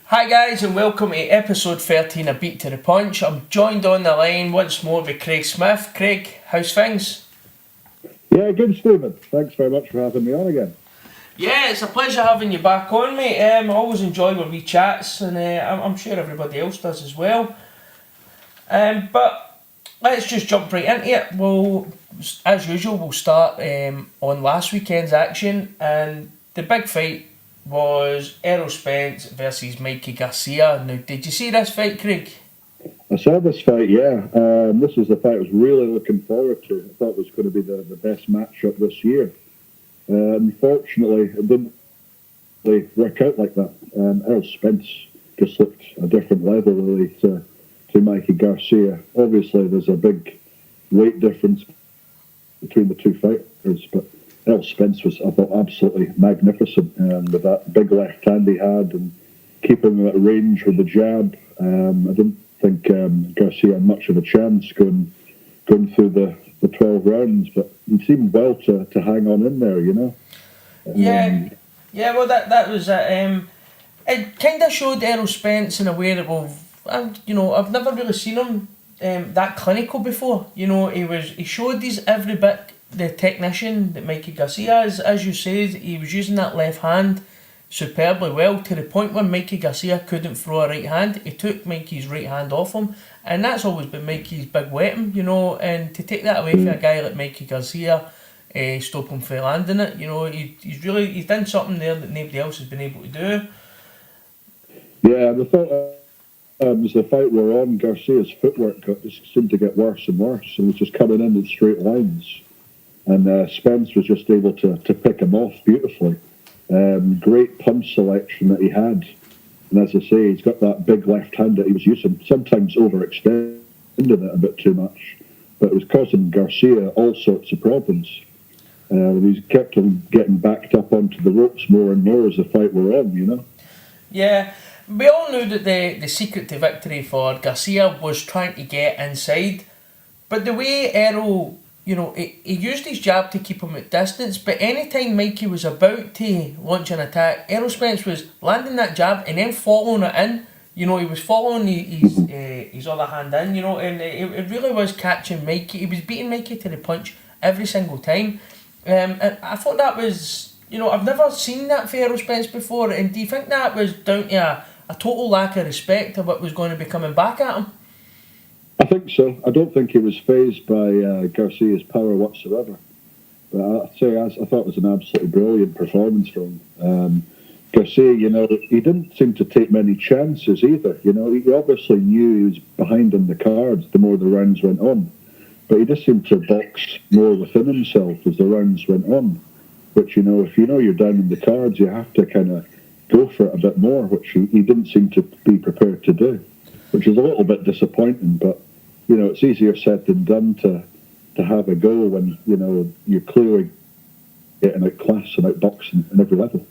Hi guys and welcome to episode 13 of Beat to the Punch. I'm joined on the line once more by Craig Smith. Craig, how's things? Yeah, good, Stephen. Thanks very much for having me on again. Yeah, it's a pleasure having you back on, mate. I always enjoy our wee chats and I'm sure everybody else does as well. But let's just jump right into it. Well, as usual, we'll start on last weekend's action, and the big fight was Errol Spence versus Mikey Garcia. Now, did you see this fight, Craig? I saw this fight, yeah. This was the fight I was really looking forward to. I thought it was going to be the best matchup this year. Unfortunately, it didn't really work out like that. Errol Spence just looked a different level, really, to Mikey Garcia. Obviously, there's a big weight difference between the two fighters, but Errol Spence was, I thought, absolutely magnificent with that big left hand he had and keeping him at range with the jab. I didn't think Garcia had much of a chance going through the 12 rounds, but he seemed well to hang on in there, you know. Yeah, well, that was it. It kind of showed Errol Spence in a way that, I've never really seen him that clinical before. You know, he showed he's every bit the technician that Mikey Garcia is. As you said, he was using that left hand superbly well, to the point where Mikey Garcia couldn't throw a right hand. He took Mikey's right hand off him, and that's always been Mikey's big weapon, you know. And to take that away from a guy like Mikey Garcia, stop him from landing it, you know, he's done something there that nobody else has been able to do. Yeah, the thought as the fight wore on, Garcia's footwork just seemed to get worse and worse, and was just coming in straight lines. And Spence was just able to pick him off beautifully. Great punch selection that he had. And as I say, he's got that big left hand that he was using, sometimes overextending it a bit too much. But it was causing Garcia all sorts of problems. He's kept him getting backed up onto the ropes more and more as the fight wore on, you know? Yeah, we all knew that the secret to victory for Garcia was trying to get inside. But the way Errol, you know, he used his jab to keep him at distance, but anytime Mikey was about to launch an attack, Errol Spence was landing that jab and then following it in. You know, he was following his other hand in, you know, and it really was catching Mikey. He was beating Mikey to the punch every single time. And I thought that was, you know, I've never seen that for Errol Spence before. And do you think that was down to a total lack of respect of what was going to be coming back at him? I think so. I don't think he was fazed by Garcia's power whatsoever. But I thought it was an absolutely brilliant performance from Garcia. You know, he didn't seem to take many chances either. You know, he obviously knew he was behind in the cards the more the rounds went on. But he just seemed to box more within himself as the rounds went on. Which, you know, if you know you're down in the cards, you have to kind of go for it a bit more, which he didn't seem to be prepared to do. Which is a little bit disappointing, but, you know, it's easier said than done to have a go when, you know, you're clearly getting outclassed and outboxing in every level.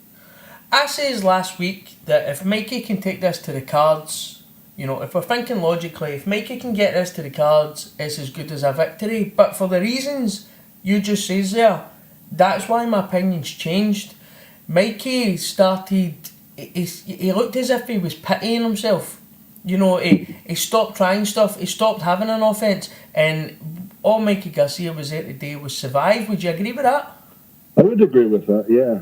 I says last week that if Mikey can take this to the cards, you know, if we're thinking logically, if Mikey can get this to the cards, it's as good as a victory. But for the reasons you just says there, that's why my opinion's changed. Mikey started, he looked as if he was pitying himself. You know, he stopped trying stuff, he stopped having an offence, and all Mikey Garcia was there today was survive. Would you agree with that? I would agree with that, yeah.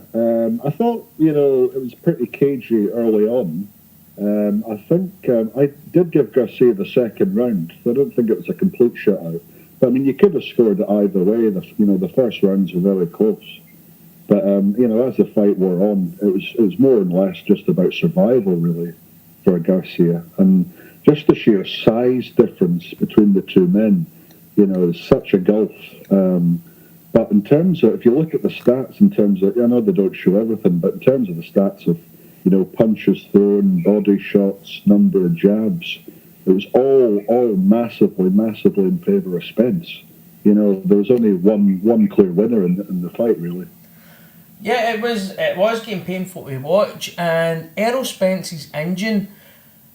I thought, you know, it was pretty cagey early on. I think I did give Garcia the second round, so I don't think it was a complete shutout. But I mean, you could have scored it either way. The first rounds were very close. But you know, as the fight wore on, it was more and less just about survival, really, for Garcia. And just the sheer size difference between the two men, you know, is such a gulf. But in terms of, if you look at the stats, in terms of, I know they don't show everything, but in terms of the stats of, you know, punches thrown, body shots, number of jabs, it was all massively in favour of Spence. You know, there was only one clear winner in the fight, really. Yeah, it was getting painful to watch, and Errol Spence's engine,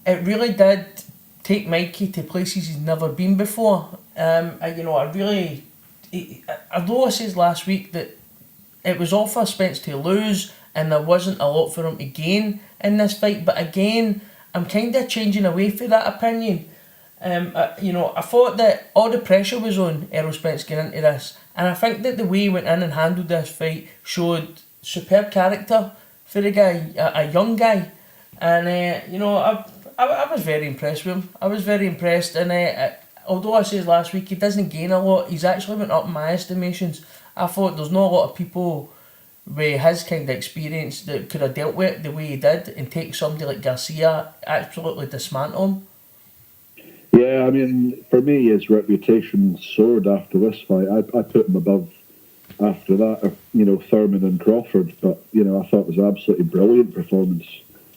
it really did take Mikey to places he's never been before. Although I said last week that it was all for Spence to lose and there wasn't a lot for him to gain, in this fight. But again, I'm kind of changing away from that opinion. I thought that all the pressure was on Errol Spence getting into this, and I think that the way he went in and handled this fight showed superb character for the guy, a young guy, and I was very impressed with him. I was very impressed, and although I said last week he doesn't gain a lot, he's actually went up in my estimations. I thought there's not a lot of people with his kind of experience that could have dealt with it the way he did and take somebody like Garcia, absolutely dismantle him. Yeah, I mean, for me, his reputation soared after this fight. I put him above after that, Thurman and Crawford. But, I thought it was an absolutely brilliant performance.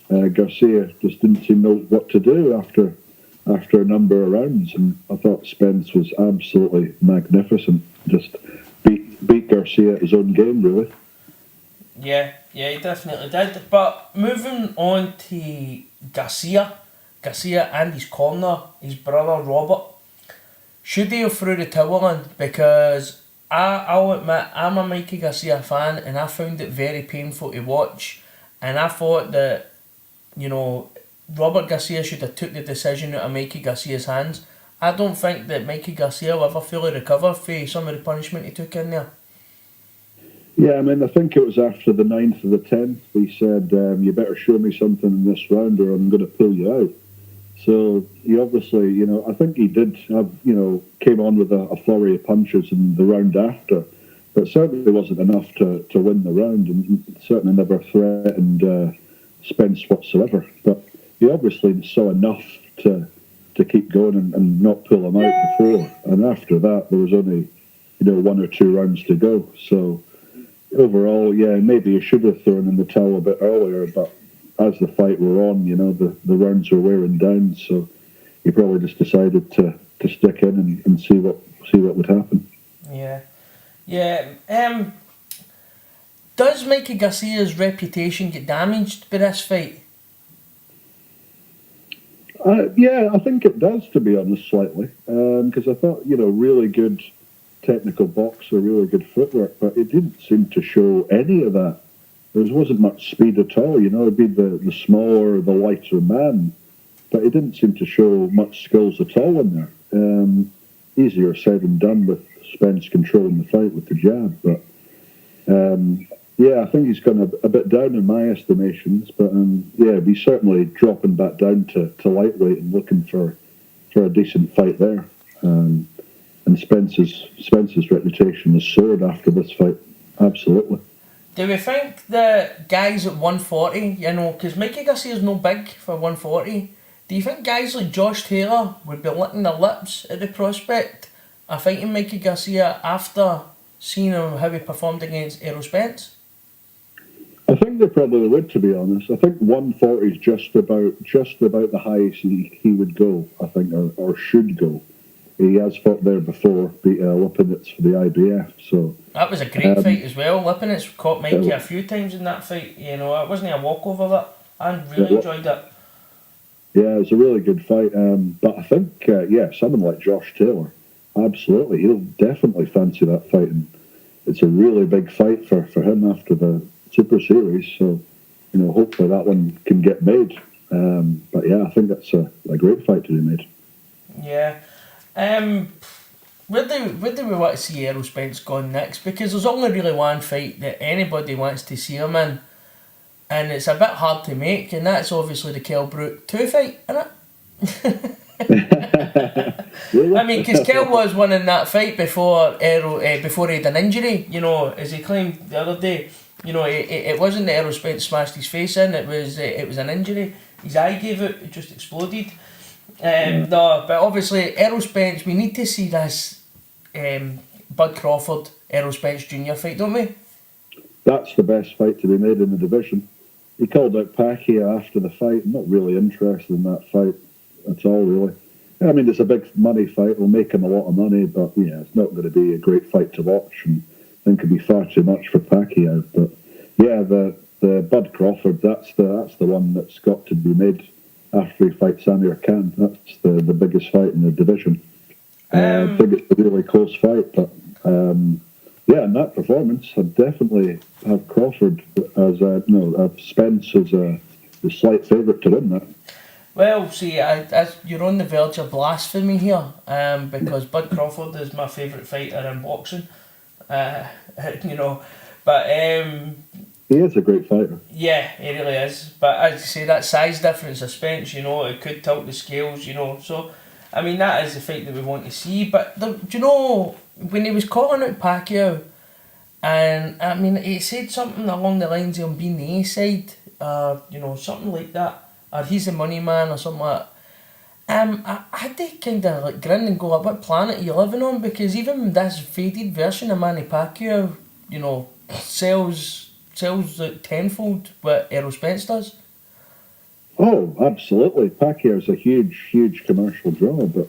Garcia just didn't seem to know what to do after a number of rounds. And I thought Spence was absolutely magnificent. Just beat Garcia at his own game, really. Yeah, he definitely did. But moving on to Garcia and his corner, his brother Robert, should they have threw the towel in? Because I'll admit, I'm a Mikey Garcia fan, and I found it very painful to watch. And I thought that, Robert Garcia should have took the decision out of Mikey Garcia's hands. I don't think that Mikey Garcia will ever fully recover for some of the punishment he took in there. Yeah, I mean, I think it was after the 9th of the 10th, he said, you better show me something in this round or I'm going to pull you out. So he obviously, I think he did have, came on with a flurry of punches in the round after, but certainly wasn't enough to win the round, and certainly never threatened Spence whatsoever. But he obviously saw enough to keep going and not pull him out before. And after that, there was only, 1 or 2 rounds to go. So overall, yeah, maybe he should have thrown in the towel a bit earlier, but as the fight were on, the rounds were wearing down, so he probably just decided to stick in and see what would happen. Yeah. Does Mikey Garcia's reputation get damaged by this fight? Yeah, I think it does, to be honest, slightly, because I thought, really good technical boxer, really good footwork, but it didn't seem to show any of that. There wasn't much speed at all, it'd be the smaller, the lighter man, but it didn't seem to show much skills at all in there. Easier said than done with Spence controlling the fight with the jab, but I think he's gone a bit down in my estimations, but he's certainly dropping back down to lightweight and looking for a decent fight there. And Spence's reputation has soared after this fight, absolutely. Do we think that guys at 140, because Mikey Garcia's no big for 140, do you think guys like Josh Taylor would be licking their lips at the prospect of fighting Mikey Garcia after seeing how he performed against Errol Spence? I think they probably would, to be honest. I think 140 is just about the highest he would go, I think, or should go. He has fought there before, beat Lipinets for the IBF. So that was a great fight as well. Lipinets caught Mikey a few times in that fight. It wasn't a walkover. That I really enjoyed it. Yeah, it was a really good fight. But I think, someone like Josh Taylor, absolutely, he'll definitely fancy that fight, and it's a really big fight for him after the Super Series. So hopefully that one can get made. But yeah, I think that's a great fight to be made. Yeah. Where do we want to see Errol Spence going next? Because there's only really one fight that anybody wants to see him in, and it's a bit hard to make, and that's obviously the Kell Brook 2 fight, isn't it? I mean, because Kell was winning that fight before before he had an injury, as he claimed the other day. It wasn't that Errol Spence smashed his face in, it was an injury. His eye gave out, it just exploded. No, but obviously Errol Spence, we need to see this Bud Crawford Errol Spence Jr. fight, don't we? That's the best fight to be made in the division. He called out Pacquiao after the fight. I'm not really interested in that fight at all, really. I mean, it's a big money fight. It'll make him a lot of money, but it's not going to be a great fight to watch, and I think it'd be far too much for Pacquiao. But yeah, the Bud Crawford, that's the one that's got to be made after he fights Amir Khan. That's the biggest fight in the division. I think it's a really close fight, but in that performance, I'd definitely have Crawford as Spence as the slight favourite to win that. Well, see, you're on the verge of blasphemy here, because Bud Crawford is my favourite fighter in boxing. You know, but he is a great fighter. Yeah, he really is. But as you say, that size difference of Spence, you know, it could tilt the scales, you know. So, I mean, that is the fight that we want to see. But do you know, when he was calling out Pacquiao, and I mean, he said something along the lines of him being the A side, you know, something like that, or he's the money man, or something like that. I had to kind of like grin and go, what planet are you living on? Because even this faded version of Manny Pacquiao, you know, sells like tenfold what Errol Spence does. Oh, absolutely. Pacquiao's a huge commercial draw, but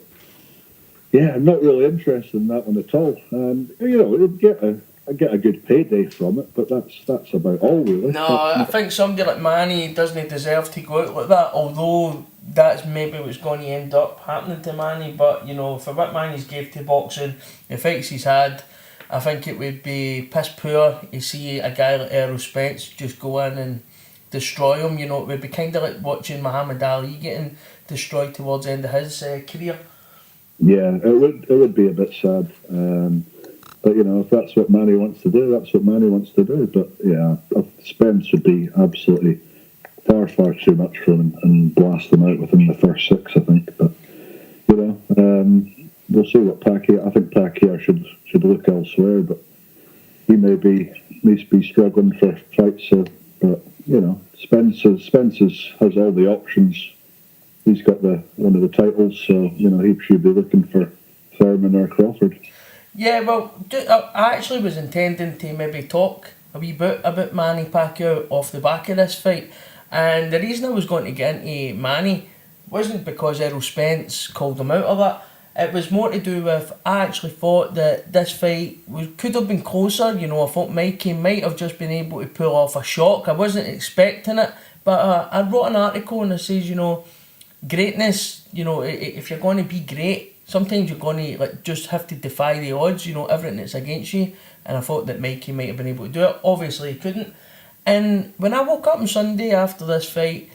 yeah, I'm not really interested in that one at all. You know, you'd get a good payday from it, but that's about all really. No, I think somebody like Manny doesn't deserve to go out like that, although that's maybe what's going to end up happening to Manny. But you know, for what Manny's gave to boxing, the fights he's had, I think it would be piss poor to see a guy like Errol Spence just go in and destroy him. You know, it would be kind of like watching Muhammad Ali getting destroyed towards the end of his career. Yeah, it would be a bit sad. But you know, if that's what Manny wants to do, that's what Manny wants to do. But yeah, Spence would be absolutely far too much for him and blast them out within the first 6, I think. But you know, we'll see what Pacquiao. I think Pacquiao should look elsewhere, but he may be struggling for fights. So, but you know, Spence has all the options. He's got one of the titles, so you know he should be looking for Thurman or Crawford. Yeah, well, I actually was intending to maybe talk a wee bit about Manny Pacquiao off the back of this fight, and the reason I was going to get into Manny wasn't because Errol Spence called him out of it. It was more to do with, I actually thought that this fight could have been closer. You know, I thought Mikey might have just been able to pull off a shock. I wasn't expecting it, but I wrote an article and it says, you know, greatness, you know, if you're going to be great, sometimes you're going to like just have to defy the odds, you know, everything that's against you. And I thought that Mikey might have been able to do it. Obviously he couldn't. And when I woke up on Sunday after this fight,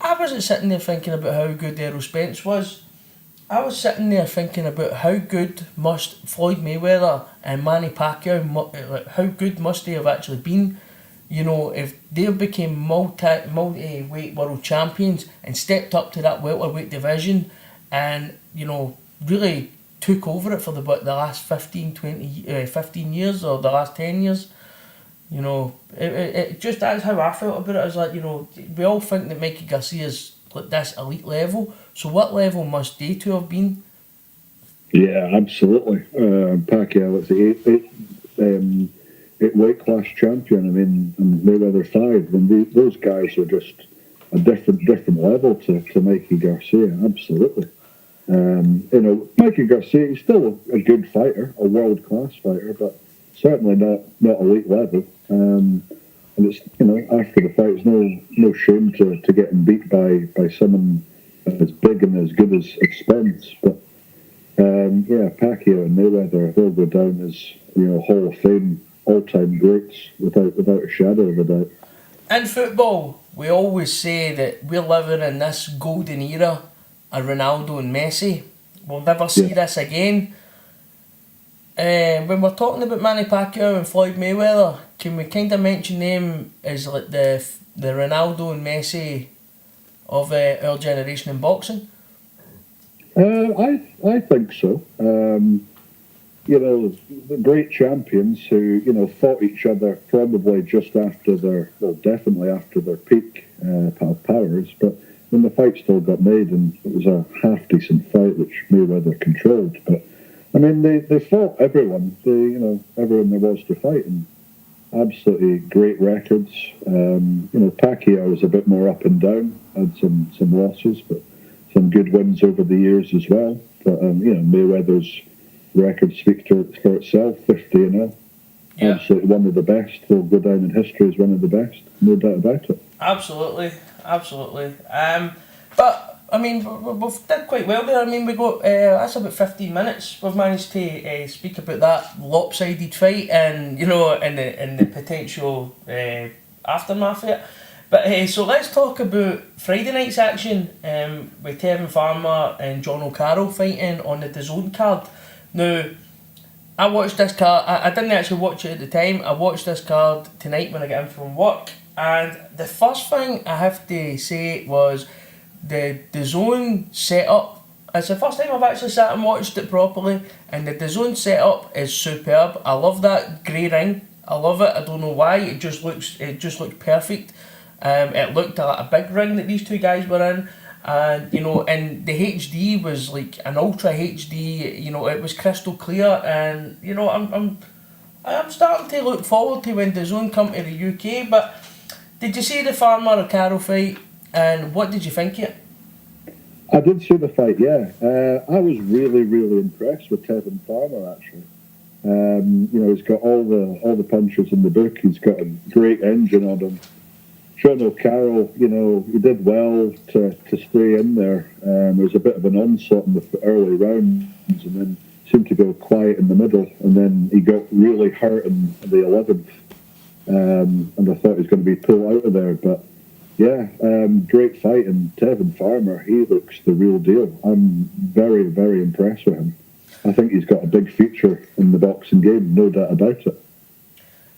I wasn't sitting there thinking about how good Errol Spence was. I was sitting there thinking about how good must Floyd Mayweather and Manny Pacquiao, how good must they have actually been, you know, if they became multi-weight world champions and stepped up to that welterweight division and, you know, really took over it for the last 15 years or the last 10 years. You know, it just, that's how I felt about it. I was like, you know, we all think that Mikey Garcia's like this elite level, so what level must they two have been? Yeah, absolutely. Pacquiao was the eight weight class champion. I mean, and Mayweather 5. And those guys were just a different level to Mikey Garcia. Absolutely. You know, Mikey Garcia, he's still a good fighter, a world class fighter, but certainly not elite level. And it's, you know, after the fight, it's no shame to getting beat by someone as big and as good as Spence. But yeah, Pacquiao and Mayweather, they'll go down as, you know, Hall of Fame all-time greats without a shadow of a doubt. In football, we always say that we're living in this golden era of Ronaldo and Messi. We'll never see this again. When we're talking about Manny Pacquiao and Floyd Mayweather, can we kind of mention them as like the Ronaldo and Messi of our generation in boxing? I think so. You know, the great champions who, you know, fought each other probably just after definitely after their peak powers, but when the fight still got made and it was a half decent fight which Mayweather controlled. But I mean, they fought everyone. Everyone there was to fight, and absolutely great records. You know, Pacquiao was a bit more up and down, had some losses, but some good wins over the years as well. But you know, Mayweather's record speaks for itself, 50-0. Yeah. Absolutely one of the best. He'll go down in history as one of the best, no doubt about it. Absolutely. But I mean, we've did quite well there. I mean, we got that's about 15 minutes. We've managed to speak about that lopsided fight and, you know, and the potential aftermath of it. But so let's talk about Friday night's action with Tevin Farmer and John O'Carroll fighting on the DAZN card. Now, I watched this card. I didn't actually watch it at the time. I watched this card tonight when I got in from work, and the first thing I have to say was the DAZN setup. It's the first time I've actually sat and watched it properly, and the DAZN setup is superb. I love that grey ring. I love it. I don't know why. It just looks perfect. It looked like a big ring that these two guys were in, and and the HD was like an ultra HD. It was crystal clear, and I'm starting to look forward to when DAZN come to the UK. But did you see the Farmer O'Carroll fight, and what did you think of it? I did see the fight, yeah. I was really, really impressed with Tevin Farmer, actually. He's got all the punches in the book. He's got a great engine on him. John O'Carroll, he did well to stay in there. There was a bit of an onslaught in the early rounds, and then seemed to go quiet in the middle, and then he got really hurt in the 11th. And I thought he was going to be pulled out of there, but yeah, great fight. And Tevin Farmer, he looks the real deal. I'm very, very impressed with him. I think he's got a big future in the boxing game, no doubt about it.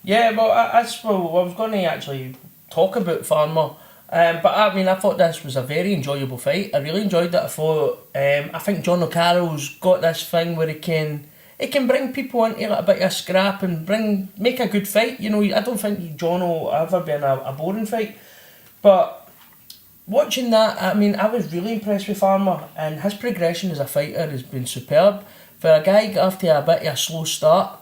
Yeah, well, I was going to actually talk about Farmer, but I thought this was a very enjoyable fight. I really enjoyed it. I think John O'Carroll's got this thing where he can bring people into like a bit of a scrap and make a good fight. I don't think John will ever be in a boring fight. But watching that, I was really impressed with Farmer, and his progression as a fighter has been superb. For a guy got off to a bit of a slow start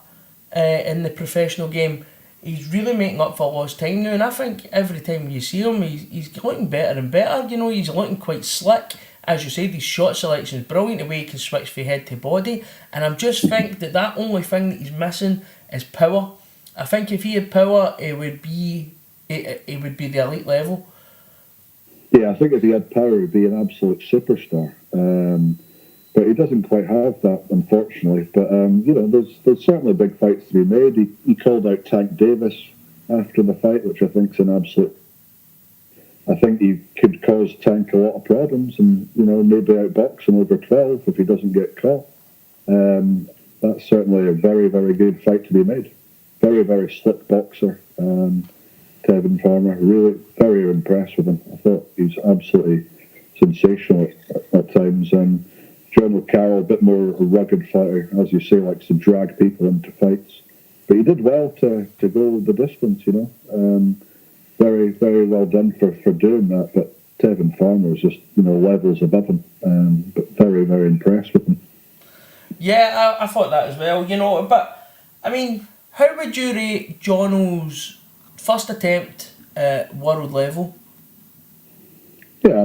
in the professional game, he's really making up for lost time now, and I think every time you see him, he's looking better and better. He's looking quite slick. As you said, his shot selection is brilliant, the way he can switch from head to body, and I just think that only thing that he's missing is power. I think if he had power, it would be the elite level. Yeah, I think if he had power, he'd be an absolute superstar. But he doesn't quite have that, unfortunately. But there's certainly big fights to be made. He called out Tank Davis after the fight, which I think is an absolute. I think he could cause Tank a lot of problems, and maybe outbox him over 12 if he doesn't get caught. That's certainly a very, very good fight to be made. Very, very slick boxer. Tevin Farmer, really very impressed with him. I thought he was absolutely sensational at times. John O'Carroll, a bit more a rugged fighter, as you say, likes to drag people into fights. But he did well to go the distance, Very, very well done for doing that. But Tevin Farmer is just, levels above him. But very, very impressed with him. Yeah, I thought that as well, But, how would you rate Jono's first attempt at world level? Yeah,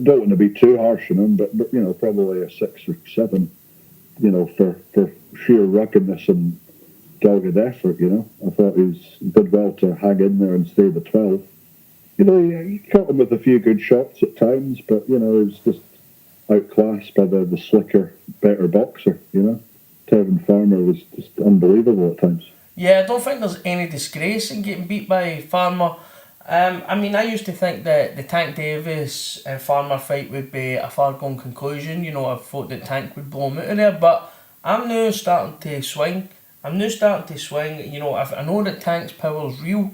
don't want to be too harsh on him, but probably a 6 or 7, for sheer ruggedness and dogged effort, I thought he did well to hang in there and stay the 12. He caught him with a few good shots at times, but, he was just outclassed by the slicker, better boxer, Tevin Farmer was just unbelievable at times. Yeah, I don't think there's any disgrace in getting beat by Farmer. I used to think that the Tank Davis and Farmer fight would be a far-gone conclusion. I thought that Tank would blow him out of there, but I'm now starting to swing. I know that Tank's power is real,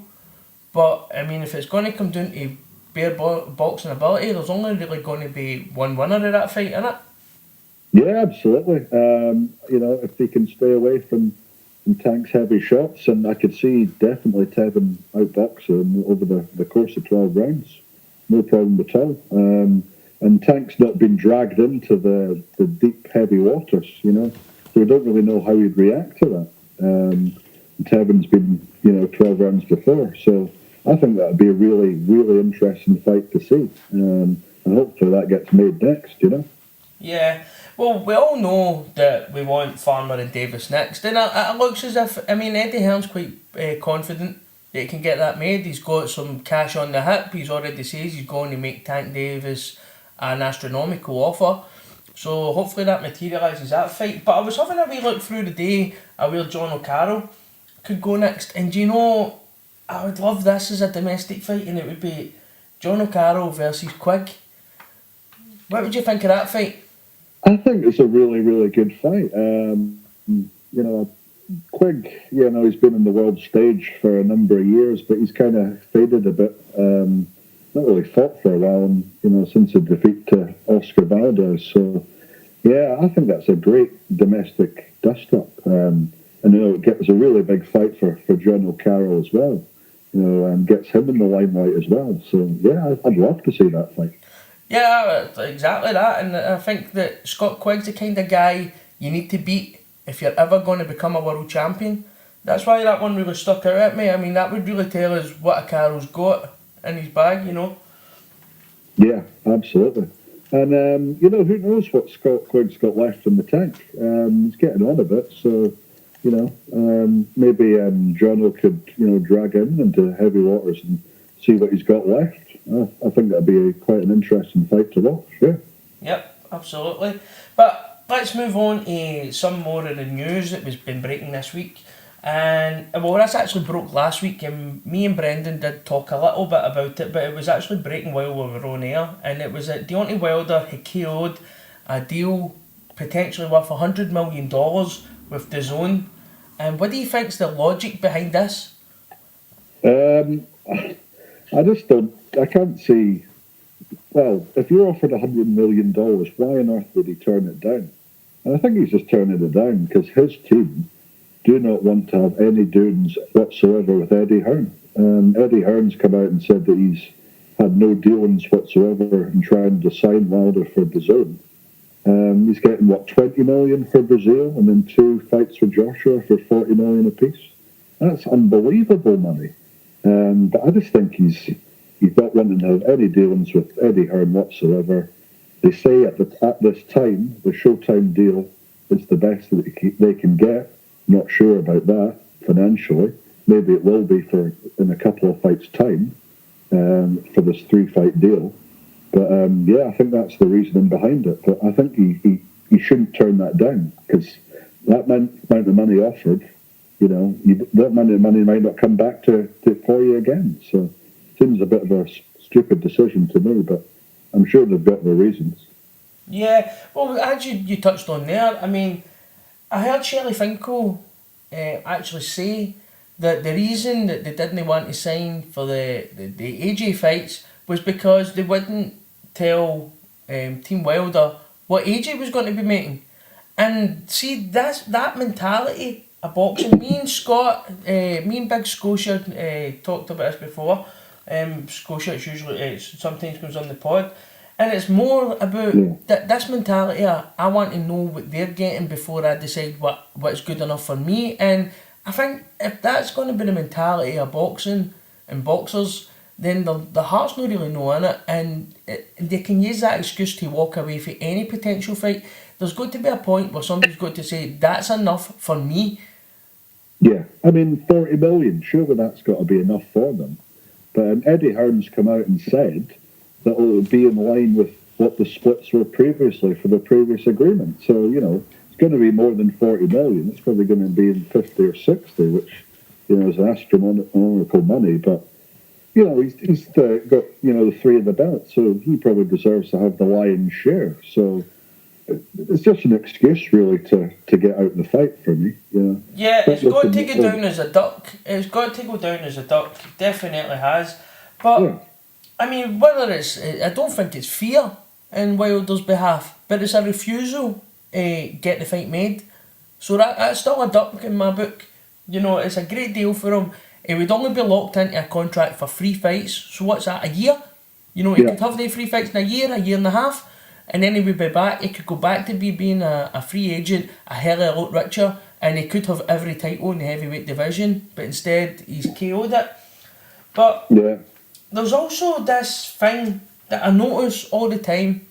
but if it's going to come down to bare boxing ability, there's only really going to be one winner of that fight, innit? Yeah, absolutely. If they can stay away from Tank's heavy shots, and I could see definitely Tevin outboxing over the course of 12 rounds. No problem at all. And Tank's not been dragged into the deep, heavy waters, so we don't really know how he'd react to that. Tevin's been, 12 rounds before, so I think that would be a really, really interesting fight to see. And hopefully that gets made next, Yeah. Well, we all know that we want Farmer and Davis next, and it looks as if, Eddie Hearn's quite confident that he can get that made. He's got some cash on the hip. He's already says he's going to make Tank Davis an astronomical offer. So hopefully that materialises that fight. But I was having a wee look through the day at where John O'Carroll could go next, and I would love this as a domestic fight, and it would be John O'Carroll versus Quigg. What would you think of that fight? I think it's a really, really good fight. Quigg, he's been on the world stage for a number of years, but he's kind of faded a bit. Not really fought for a while, since the defeat to Oscar Valdez. So, yeah, I think that's a great domestic dust-up. And, it was a really big fight for John O'Carroll as well, and gets him in the limelight as well. So, yeah, I'd love to see that fight. Yeah, exactly that. And I think that Scott Quigg's the kind of guy you need to beat if you're ever going to become a world champion. That's why that one really stuck out at me. I mean, that would really tell us what O'Carroll's got in his bag, Yeah, absolutely. And, who knows what Scott Quigg's got left in the tank. He's getting on a bit, so, maybe Jono could, drag him into heavy waters and see what he's got left. I think that'd be quite an interesting fight to watch, yeah. Yep, absolutely. But let's move on to some more of the news that was been breaking this week. And, this actually broke last week, and me and Brendan did talk a little bit about it, but it was actually breaking while we were on air, and it was that Deontay Wilder had KO'd a deal potentially worth $100 million with DAZN. And what do you think's the logic behind this? I can't see. Well, if you're offered $100 million, why on earth would he turn it down? And I think he's just turning it down because his team do not want to have any doings whatsoever with Eddie Hearn. Eddie Hearn's come out and said that he's had no dealings whatsoever in trying to sign Wilder for DAZN. He's getting, $20 million for Brazil and then 2 fights for Joshua for $40 million apiece. That's unbelievable money. But I just think he's not wanting to have any dealings with Eddie Hearn whatsoever. They say at this time, the Showtime deal is the best that they can get. Not sure about that financially. Maybe it will be in a couple of fights' time for this 3-fight deal. But I think that's the reasoning behind it. But I think he shouldn't turn that down because that amount of money offered, that amount of money might not come back for you again. So it seems a bit of a stupid decision to me, but I'm sure they've got their reasons. Yeah, well, as you touched on there, I mean, I heard Shelley Finkel actually say that the reason that they didn't want to sign for the AJ fights was because they wouldn't tell Team Wilder what AJ was going to be making. And see, that mentality of boxing, me and Big Scotia talked about this before. Scotia, it's usually sometimes comes on the pod. And it's more about this mentality of, I want to know what they're getting before I decide what's good enough for me. And I think if that's going to be the mentality of boxing and boxers, then the heart's not really knowing it, and they can use that excuse to walk away from any potential fight. There's got to be a point where somebody's got to say, that's enough for me. Yeah, I mean, 40 million, surely that's got to be enough for them. But Eddie Hearn's come out and said that it would be in line with what the splits were previously for the previous agreement. So, it's going to be more than 40 million. It's probably going to be in 50 or 60, which, is astronomical money. But, he's got, the 3 of the belt, so he probably deserves to have the lion's share. So it's just an excuse, really, to get out in the fight for me. Yeah, it's got to go down as a duck. It's got to go down as a duck. It definitely has. But... yeah. I mean, whether I don't think it's fear in Wilder's behalf, but it's a refusal to get the fight made. So that's still a duck in my book. It's a great deal for him. He would only be locked into a contract for 3 fights. So what's that, a year? He could have the 3 fights in a year and a half, and then he would be back. He could go back to being a free agent, a hell of a lot richer, and he could have every title in the heavyweight division, but instead he's KO'd it. But... yeah. There's also this thing that I notice all the time,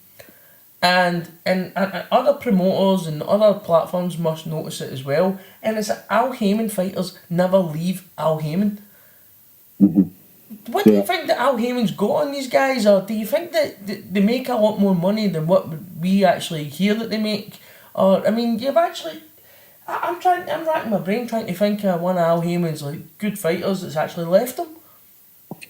and other promoters and other platforms must notice it as well, and it's that Al Heyman fighters never leave Al Heyman. Mm-hmm. What do you think that Al Heyman's got on these guys, or do you think that they make a lot more money than what we actually hear that they make? Or, I mean, I'm racking my brain trying to think of one of Al Heyman's like good fighters that's actually left him.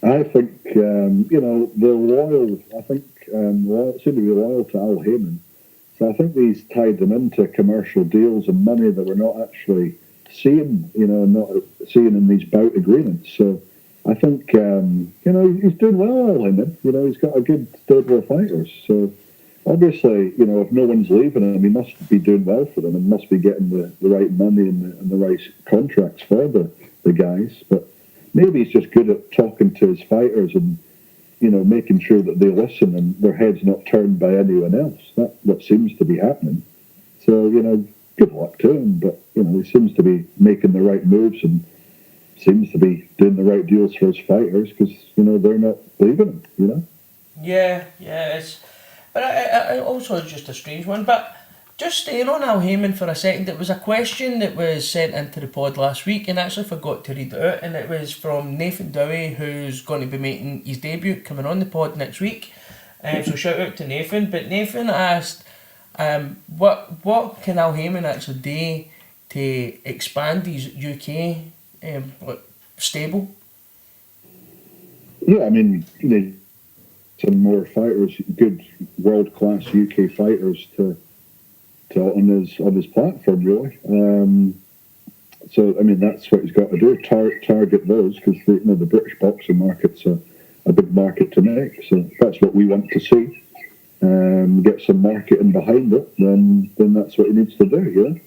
I think, they're loyal. I think seem to be loyal to Al Heyman. So I think he's tied them into commercial deals and money that we're not actually seeing, not seeing in these bout agreements. So I think, he's doing well, Al Heyman. He's got a good stable of fighters. So obviously, if no one's leaving him, he must be doing well for them and must be getting the right money and the right contracts for the guys. But maybe he's just good at talking to his fighters and, making sure that they listen and their head's not turned by anyone else. That's what seems to be happening. So, good luck to him. But, he seems to be making the right moves and seems to be doing the right deals for his fighters because, they're not leaving him, Yeah, but it also is just a strange one. But just staying on Al Heyman for a second, it was a question that was sent into the pod last week and I actually forgot to read it out, and it was from Nathan Dowie, who's going to be making his debut coming on the pod next week. So shout out to Nathan. But Nathan asked, what can Al Heyman actually do to expand his UK stable? Yeah, I mean, some more fighters, good world-class UK fighters to on his platform, really. So I mean, that's what he's got to do: target those, because the British boxing market's a big market to make. So that's what we want to see. Get some marketing behind it, then that's what he needs to do.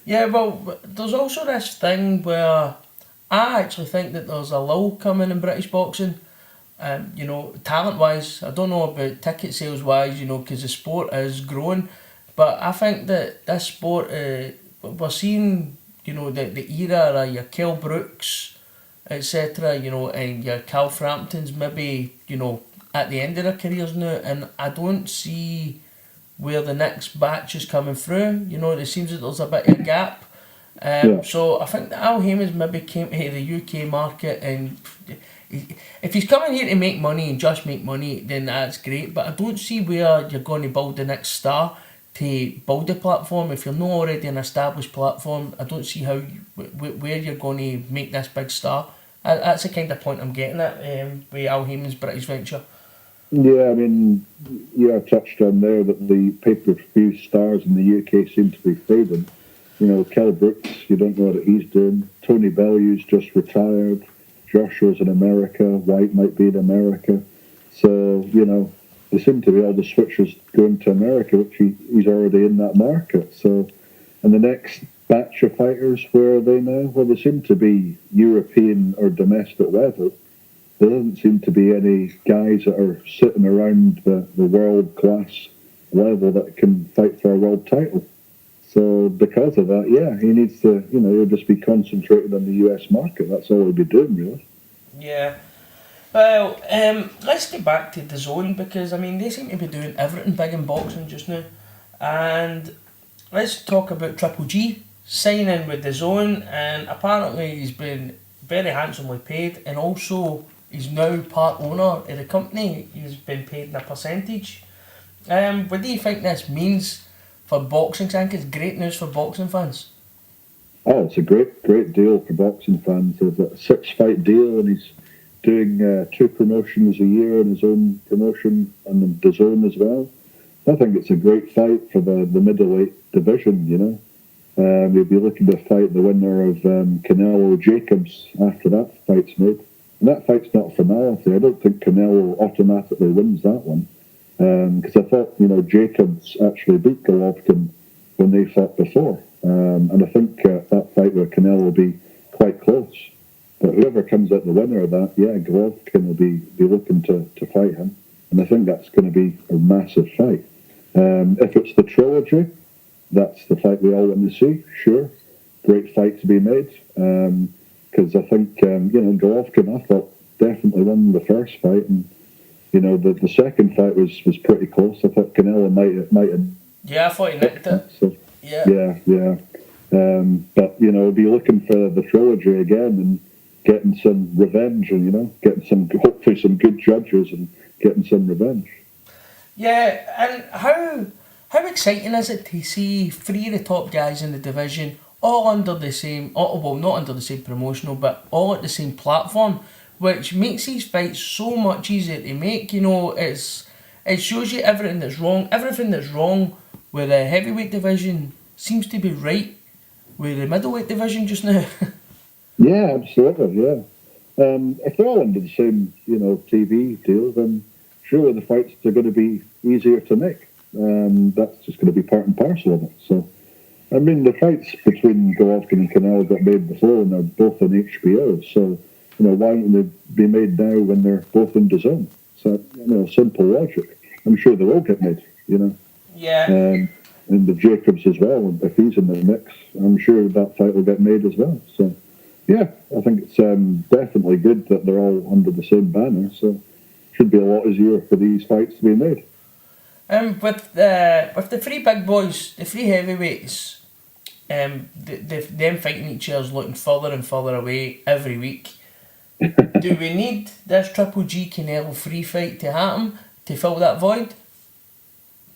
Yeah, well, there's also this thing where I actually think that there's a lull coming in British boxing. Talent-wise, I don't know about ticket sales-wise, because the sport is growing. But I think that this sport, we're seeing, the era of your Kell Brooks, etc., and your Cal Framptons maybe, at the end of their careers now, and I don't see where the next batch is coming through. It seems that there's a bit of a gap. So I think that Al Heyman's maybe came to the UK market, and if he's coming here to make money and just make money, then that's great. But I don't see where you're going to build the next star to build a platform. If you're not already an established platform, I don't see where you're going to make this big star. That's the kind of point I'm getting at with Al Heyman's British venture. Yeah, I mean, you touched on there that the pay-per-view stars in the UK seem to be fading. Kell Brooks, you don't know what he's doing. Tony Bellew's just retired. Joshua's in America. White might be in America. So, there seem to be all the switchers going to America, which he's already in that market. So, and the next batch of fighters, where are they now? Well, they seem to be European or domestic level. There doesn't seem to be any guys that are sitting around the world-class level that can fight for a world title. So because of that, he needs to, he'll just be concentrated on the US market. That's all he'll be doing, really. Yeah. Well, let's get back to DAZN, because, they seem to be doing everything big in boxing just now. And let's talk about Triple G signing with DAZN, and apparently he's been very handsomely paid, and also he's now part owner of the company. He's been paid in a percentage. What do you think this means for boxing? I think it's great news for boxing fans. Oh, it's a great deal for boxing fans. There's a 6-fight deal, and he's doing 2 promotions a year in his own promotion and the DAZN as well. I think it's a great fight for the middleweight division, We'll be looking to fight the winner of Canelo Jacobs after that fight's made. And that fight's not a formality. I don't think Canelo automatically wins that one. Because I thought, Jacobs actually beat Golovkin when they fought before. And I think that fight with Canelo will be quite close. But whoever comes out the winner of that, Golovkin will be looking to fight him. And I think that's going to be a massive fight. If it's the trilogy, that's the fight we all want to see, sure. Great fight to be made. Because I think, Golovkin, I thought, definitely won the first fight. And, the second fight was pretty close. I thought Canelo might have... Yeah, I thought he nicked it. So, yeah. But, be looking for the trilogy again and getting some revenge and, getting hopefully some good judges and getting some revenge. Yeah, and how exciting is it to see 3 of the top guys in the division all under the same, well, not under the same promotional, but all at the same platform, which makes these fights so much easier to make. You know, it shows you everything that's wrong. Everything that's wrong with the heavyweight division seems to be right with the middleweight division just now. Yeah, absolutely, yeah. If they're all under the same, TV deal, then surely the fights are going to be easier to make. That's just going to be part and parcel of it. So, I mean, the fights between Golovkin and Canelo got made before, and they're both on HBO. So, why wouldn't they be made now when they're both in DAZN? So, simple logic. I'm sure they will get made, Yeah. And the Jacobs as well, if he's in the mix, I'm sure that fight will get made as well. So, yeah, I think it's definitely good that they're all under the same banner. So, it should be a lot easier for these fights to be made. With the three big boys, the three heavyweights, them fighting each other's looking further and further away every week. Do we need this Triple G Canelo free fight to happen to fill that void?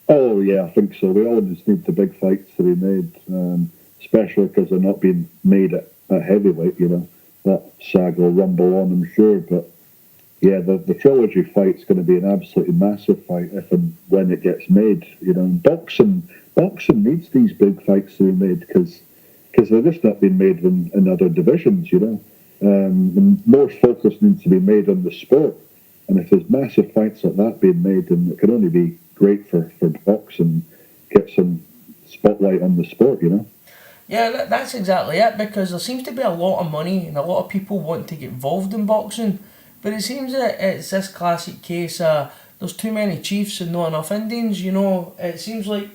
Oh yeah, I think so. We all just need the big fights to be made, especially because they're not being made at heavyweight. That SAG will rumble on, I'm sure. But yeah, the trilogy fight's going to be an absolutely massive fight if and when it gets made. Boxing needs these big fights to be made because they're just not being made in other divisions. And more focus needs to be made on the sport. And if there's massive fights like that being made, then it can only be great for boxing, get some spotlight on the sport. Yeah, that's exactly it, because there seems to be a lot of money and a lot of people want to get involved in boxing, but it seems that it's this classic case of there's too many chiefs and not enough Indians. It seems like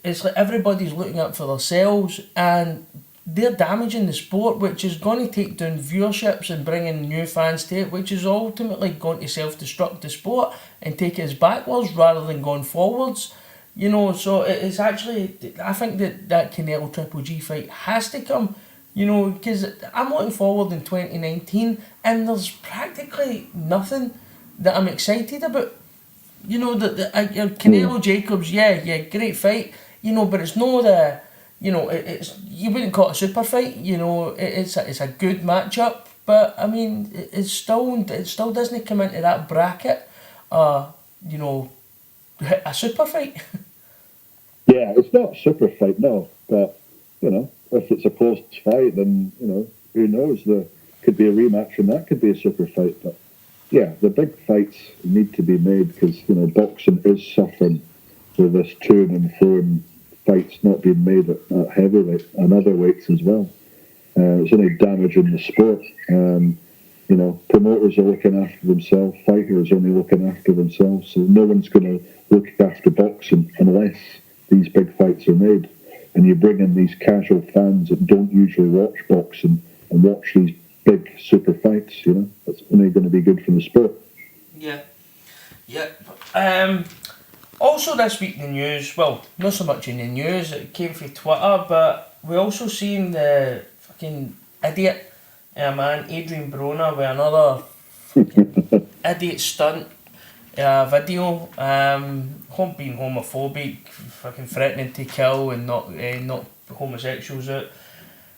it's like everybody's looking out for themselves, and they're damaging the sport, which is going to take down viewerships and bring in new fans to it, which is ultimately going to self-destruct the sport and take us backwards rather than going forwards. So it's actually, I think that Canelo Triple G fight has to come, because I'm looking forward in 2019 and there's practically nothing that I'm excited about. Canelo Jacobs, yeah, great fight, but it's no the, it's, you wouldn't call it a super fight, it's a good matchup, but I mean, it still doesn't come into that bracket, a super fight. Yeah, it's not a super fight, no. But, if it's a close fight, then, who knows? There could be a rematch and that could be a super fight. But, yeah, the big fights need to be made because, boxing is suffering with this to and fro fights not being made at heavyweight and other weights as well. It's only damaging the sport. Promoters are looking after themselves, fighters only looking after themselves, so no one's going to look after boxing unless these big fights are made. And you bring in these casual fans that don't usually watch boxing and watch these big super fights, that's only going to be good for the sport. Yeah. Also this week in the news, well, not so much in the news, it came from Twitter, but we also seen the fucking idiot man, Adrian Broner, with another fucking idiot stunt video, being homophobic, fucking threatening to kill and not homosexuals out.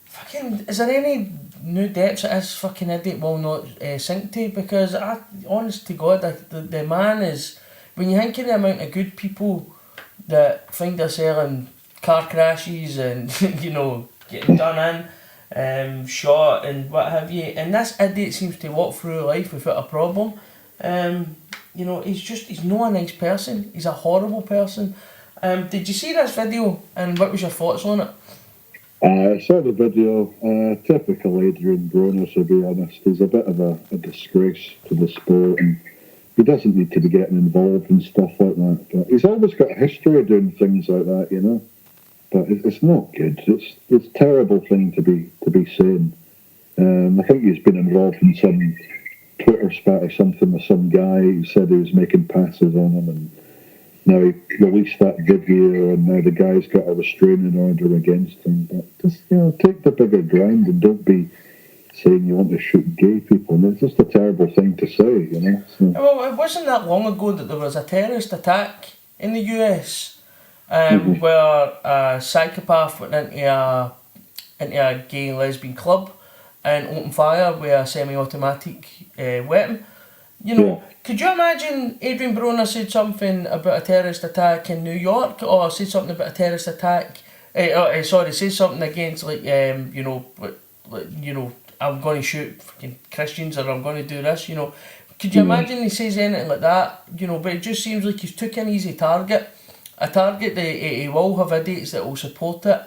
Fucking, is there any new depths that this fucking idiot will not sink to? Because honest to God, the man is, when you think of the amount of good people that find themselves in car crashes and getting done in, shot and what have you, and this idiot seems to walk through life without a problem. He's not a nice person. He's a horrible person. Did you see this video and what was your thoughts on it? I saw the video. Typical Adrian Broner, to be honest. He's a bit of a disgrace to the sport, and he doesn't need to be getting involved in stuff like that. But he's always got a history of doing things like that, But it's not good. It's a terrible thing to be saying. I think he's been involved in some Twitter spat or something with some guy who said he was making passes on him, and now he released that video, and now the guy's got a restraining order against him. But just take the bigger ground and don't be saying you want to shoot gay people. And it's just a terrible thing to say, So. Well, it wasn't that long ago that there was a terrorist attack in the US, where a psychopath went into a gay and lesbian club and opened fire with a semi-automatic weapon. You know, could you imagine Adrian Broner said something about a terrorist attack in New York, or said something about a terrorist attack? Say something against I'm going to shoot fucking Christians, or I'm going to do this. You know, could you imagine he says anything like that? You know, but it just seems like he's took an easy target, a target that he will have idiots that will support it,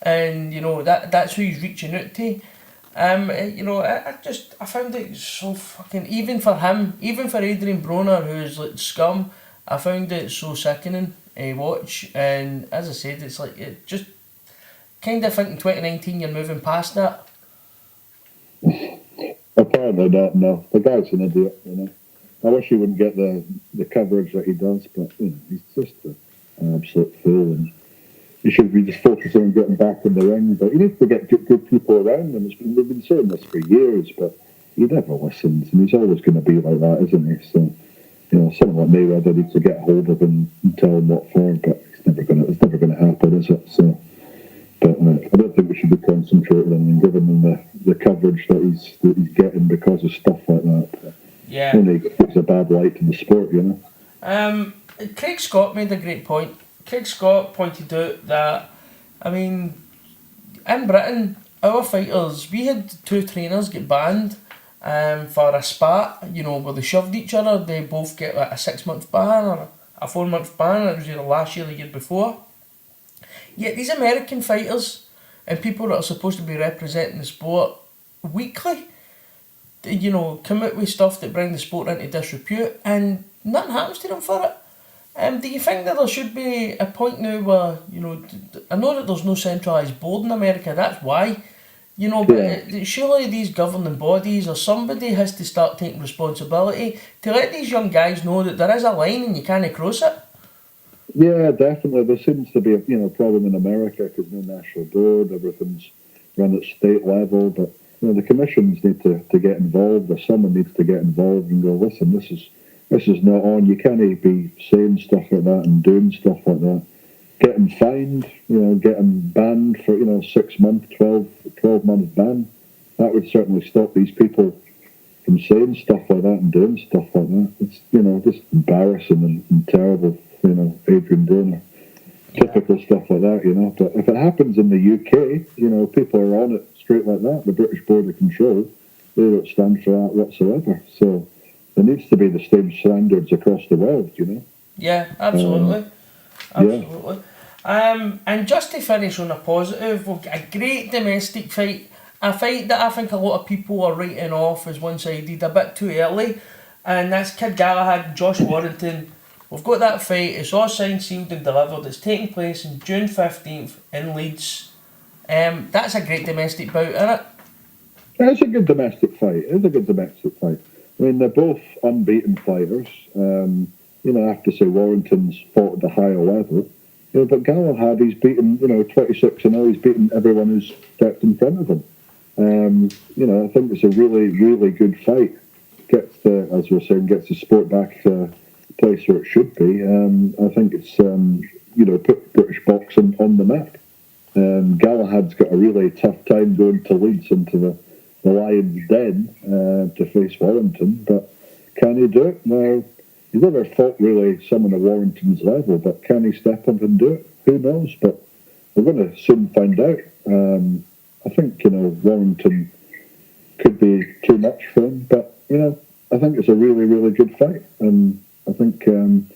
and you know that's who he's reaching out to. I found it so fucking, even for him, even for Adrian Broner, who's like scum, I found it so sickening to watch. And as I said, it's like, it just kind of think in 2019 you're moving past that. Apparently not, no. The guy's an idiot, you know. I wish he wouldn't get the coverage that he does, but, you know, he's just an absolute fool, and he should be just focusing on getting back in the ring. But he needs to get good people around him. We've been saying this for years, but he never listens, and he's always going to be like that, isn't he? So, you know, someone like Mayweather needs to get hold of him and tell him what for, but it's never going to happen, is it? So, but I don't think we should be concentrating on giving him the coverage that he's getting because of stuff like that. Yeah. Only gives a bad light to the sport, you know. Craig Scott made a great point. Craig Scott pointed out that, I mean, in Britain, our fighters, we had 2 trainers get banned for a spat, you know, where they shoved each other. They both get like a 6-month ban or a 4-month ban. It was either last year or the year before. Yet these American fighters and people that are supposed to be representing the sport weekly, you know, come out with stuff that bring the sport into disrepute, and nothing happens to them for it. Do you think that there should be a point now where, you know, I know that there's no centralised board in America, that's why, you know, but surely these governing bodies or somebody has to start taking responsibility to let these young guys know that there is a line and you can't cross it. Yeah, definitely. There seems to be a problem in America because no national board, everything's run at state level, but you know, the commissions need to get involved, or someone needs to get involved and go, listen, this is not on. You can't be saying stuff like that and doing stuff like that. Getting fined, you know, getting banned for, 6 month, 12-month ban. That would certainly stop these people from saying stuff like that and doing stuff like that. It's, just embarrassing and terrible, Adrian Broner. Typical stuff like that, But if it happens in the UK, people are on it straight like that. The British Board of Control, they don't stand for that whatsoever. So there needs to be the same standards across the world, Yeah, absolutely. Absolutely. Yeah. And just to finish on a positive, we've got a great domestic fight. A fight that I think a lot of people are writing off as one-sided a bit too early. And that's Kid Galahad and Josh Warrington. We've got that fight. It's all signed, sealed and delivered. It's taking place on June 15th in Leeds. That's a great domestic bout, isn't it? It's a good domestic fight. I mean, they're both unbeaten fighters. I have to say Warrington's fought at a higher level. But Galahad, he's beaten, 26-0. He's beaten everyone who's stepped in front of him. I think it's a really, really good fight. Gets the sport back to the place where it should be. I think it's, put British boxing on the map. Galahad's got a really tough time going to Leeds into the Lion's Den to face Warrington, but can he do it? Now, he's never fought really someone at Warrington's level, but can he step up and do it? Who knows? But we're going to soon find out. I think, Warrington could be too much for him, but, I think it's a really, really good fight, and I think going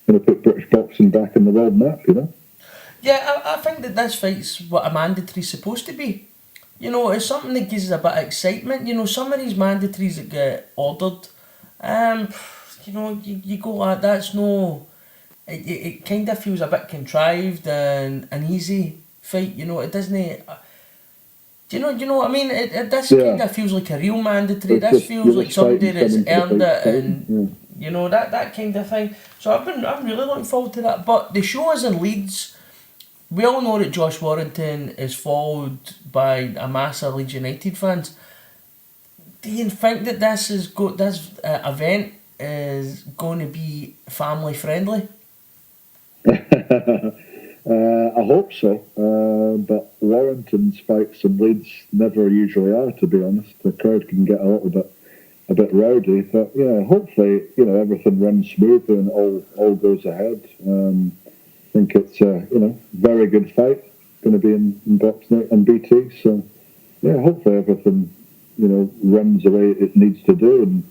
to put British boxing back in the world map, Yeah, I think that this fight's what a mandatory's supposed to be. It's something that gives us a bit of excitement. Some of these mandatories that get ordered, you go, that's no... It kind of feels a bit contrived and an easy fight, it doesn't... Do you know what I mean? This kind of feels like a real mandatory. This feels like somebody that's earned it, and that kind of thing. So I'm really looking forward to that. But the show is in Leeds. We all know that Josh Warrington is followed by a mass of Leeds United fans. Do you think that this event is going to be family friendly? I hope so, but Warrington's fights and Leeds never usually are, to be honest. The crowd can get a bit rowdy, but yeah, hopefully, everything runs smooth and all goes ahead. I think it's a, very good fight, going to be in Box Night and BT, so yeah, hopefully everything, runs the way it needs to do, and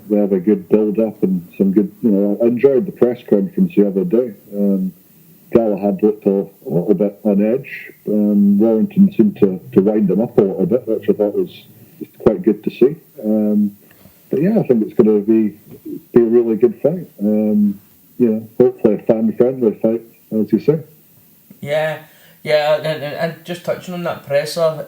they have a good build-up and some good, I enjoyed the press conference the other day. Galahad looked a little bit on edge. Warrington seemed to wind him up a little bit, which I thought was quite good to see. But yeah, I think it's going to be a really good fight. Hopefully a fan-friendly fight, as you say. Yeah, and just touching on that presser,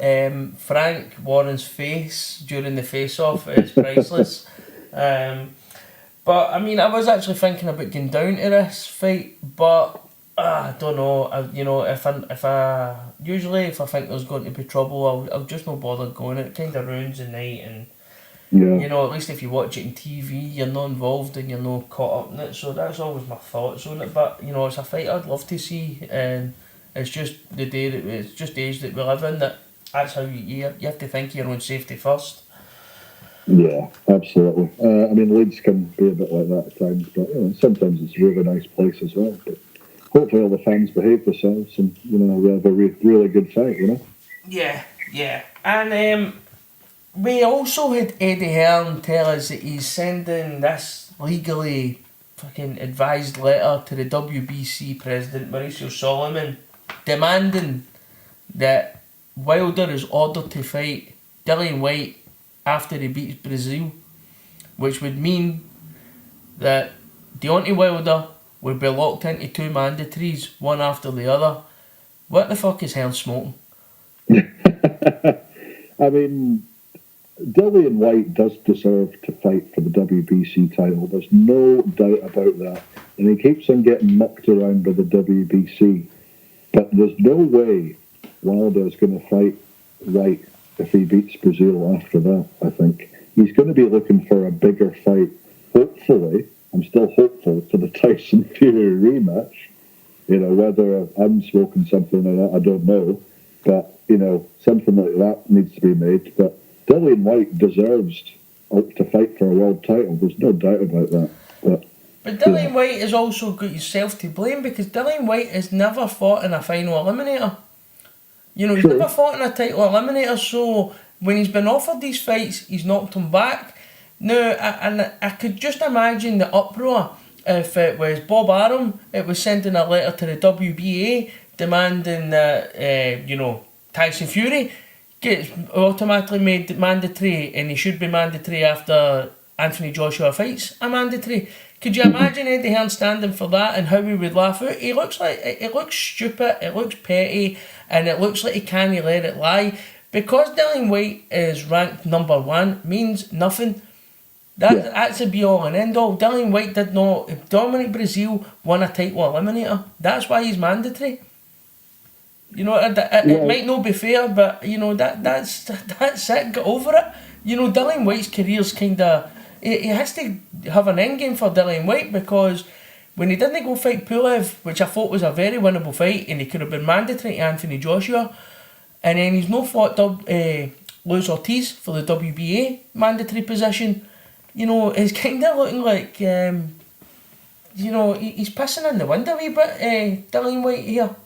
Frank Warren's face during the face-off is priceless. But I mean, I was actually thinking about going down to this fight, but I don't know. If I think there's going to be trouble, I'll just not bother going. It kind of ruins the night, and at least if you watch it on TV, you're not involved and you're not caught up in it. So that's always my thoughts on it. But it's a fight I'd love to see, and it's just the age that we live in. That's how you have to think of your own safety first. Yeah, absolutely. Leeds can be a bit like that at times, but sometimes it's a really nice place as well. But hopefully all the fans behave themselves and, we have a really good fight, Yeah. And we also had Eddie Hearn tell us that he's sending this legally fucking advised letter to the WBC president, Mauricio Solomon, demanding that Wilder is ordered to fight Dillian Whyte after he beats Brazil, which would mean that Deontay Wilder would be locked into 2 mandatories, one after the other. What the fuck is Hearn smoking? Dillian Whyte does deserve to fight for the WBC title. There's no doubt about that. And he keeps on getting mucked around by the WBC. But there's no way Wilder's going to fight Whyte if he beats Brazil after that, I think. He's going to be looking for a bigger fight. Hopefully, I'm still hopeful for the Tyson Fury rematch. Whether I'm smoking something or not, I don't know. But, something like that needs to be made. But Dillian Whyte deserves to fight for a world title. There's no doubt about that. But Dillian Whyte has also got himself to blame, because Dillian Whyte has never fought in a final eliminator. He's never fought in a title eliminator, so when he's been offered these fights, he's knocked them back. Now, I could just imagine the uproar if it was Bob Arum, it was sending a letter to the WBA demanding that, Tyson Fury gets automatically made mandatory, and he should be mandatory after Anthony Joshua fights a mandatory. Could you imagine Eddie Hearn standing for that and how he would laugh out? It looks stupid, it looks petty, and it looks like he can't let it lie. Because Dillian Whyte is ranked number 1 means nothing. That's a be all and end all. Dillian Whyte did not dominate Brazil, won a title eliminator. That's why he's mandatory. It might not be fair, but that's it. Get over it. Dillian Whyte's career's kinda. He has to have an end game for Dillian Whyte, because when he didn't go fight Pulev, which I thought was a very winnable fight, and he could have been mandatory to Anthony Joshua, and then he's not fought Luis Ortiz for the WBA mandatory position. It's kind of looking like he's pissing in the wind a wee bit. Dillian Whyte here.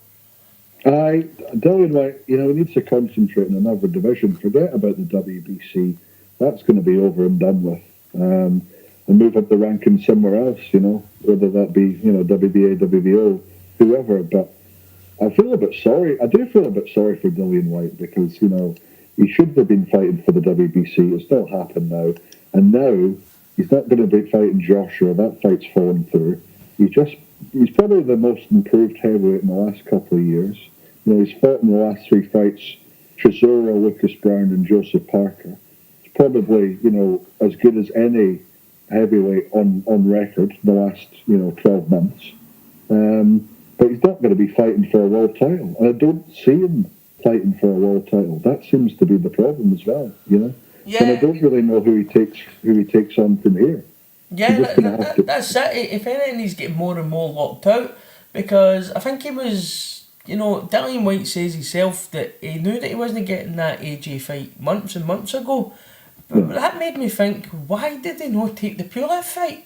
Dillian Whyte, he needs to concentrate on another division. Forget about the WBC. That's going to be over and done with. And move up the ranking somewhere else, whether that be, WBA, WBO, whoever. But I feel a bit sorry. I do feel a bit sorry for Dillian Whyte, because, he should have been fighting for the WBC. It's not happened now. And now, he's not going to be fighting Joshua. That fight's fallen through. He's probably the most improved heavyweight in the last couple of years. He's fought in the last 3 fights, Chisora, Lucas Brown and Joseph Parker. It's probably, as good as any heavyweight on record in the last, 12 months. But he's not going to be fighting for a world title. And I don't see him fighting for a world title. That seems to be the problem as well, Yeah. And I don't really know who he takes on from here. Yeah, that's it. If anything, he's getting more and more locked out. because I think he was, Dillian Whyte says himself that he knew that he wasn't getting that AJ fight months and months ago. But that made me think, why did they not take the Pulev fight?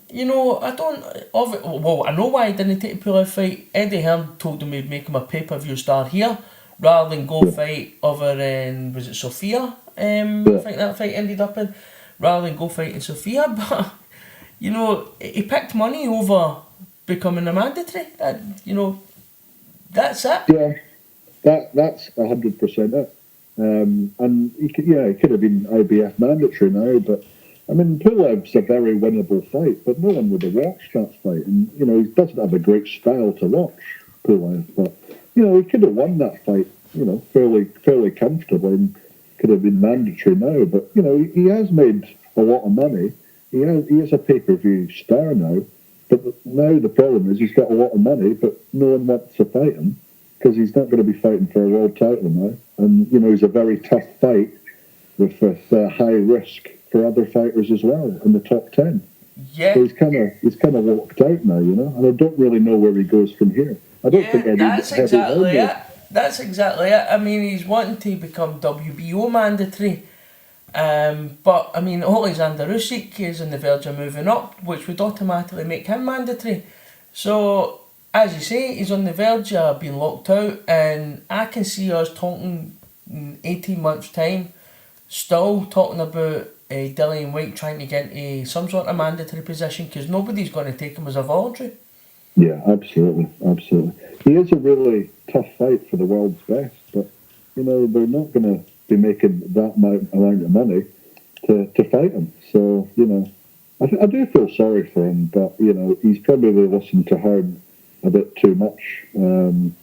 I don't... I know why he didn't take the Pulev fight. Eddie Hearn told him he'd make him a pay-per-view star here, rather than go fight over in... Was it Sofia? I think that fight ended up in... Rather than go fight in Sofia. But, he picked money over becoming a mandatory. That's it. Yeah, that's 100% it. And he could have been IBF mandatory now, but I mean, Pulev's a very winnable fight, but no one would have watched that fight. And he doesn't have a great style to watch, Pulev, but he could have won that fight, fairly comfortably, and could have been mandatory now. But he has made a lot of money. He is a pay-per-view star now. But now the problem is he's got a lot of money, but no one wants to fight him because he's not going to be fighting for a world title now. And, he's a very tough fight with high risk for other fighters as well in the top 10. Yeah. So he's kind of walked out now, and I don't really know where he goes from here. I don't think that's exactly it. That's exactly it. I mean, he's wanting to become WBO mandatory. But I mean, Alexander Usyk is on the verge of moving up, which would automatically make him mandatory. So, as you say, he's on the verge of being locked out, and I can see us talking in 18 months' time, still talking about Dillian Whyte trying to get into some sort of mandatory position, because nobody's going to take him as a voluntary. Yeah, absolutely. He is a really tough fight for the world's best, but they're not going to be making that amount of money to fight him. So, I do feel sorry for him, but, he's probably listened to Hearn a bit too much and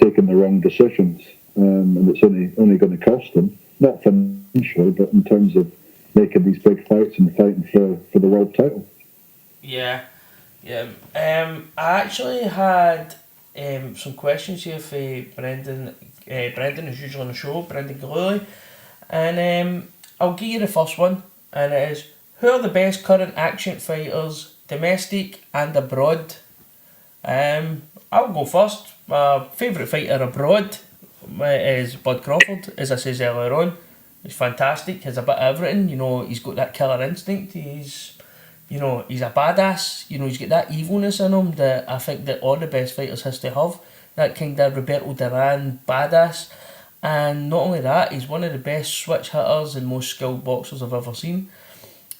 taken the wrong decisions. And it's only going to cost him, not financially, but in terms of making these big fights and fighting for the world title. Yeah. I actually had some questions here for Brendan. Brendan is usually on the show, Brendan Galuli. And I'll give you the first one, and it is, who are the best current action fighters, domestic and abroad? I'll go first. My favourite fighter abroad is Bud Crawford, as I said earlier on. He's fantastic, has a bit of everything, he's got that killer instinct, he's a badass, he's got that evilness in him that I think that all the best fighters has to have. That kind of Roberto Duran badass. And not only that, he's one of the best switch hitters and most skilled boxers I've ever seen.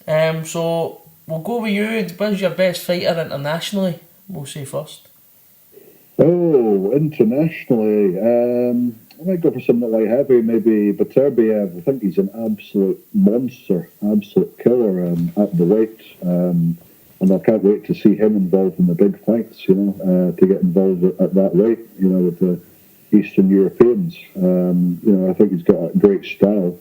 So we'll go with you. When's your best fighter internationally? We'll say first. Oh, internationally, I might go for something like heavy, maybe Beterbiev. I think he's an absolute monster, absolute killer at the weight. And I can't wait to see him involved in the big fights, to get involved at that weight, with the Eastern Europeans. I think he's got a great style,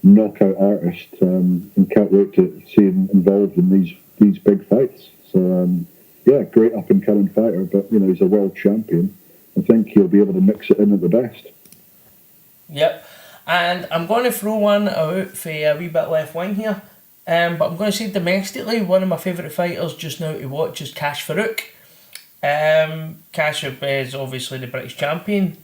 knockout artist, and can't wait to see him involved in these big fights. So, great up-and-coming fighter, but, he's a world champion. I think he'll be able to mix it in at the best. Yep. And I'm going to throw one out for a wee bit left wing here. But I'm going to say domestically, one of my favourite fighters just now to watch is Kash Farouk. Kash is obviously the British champion,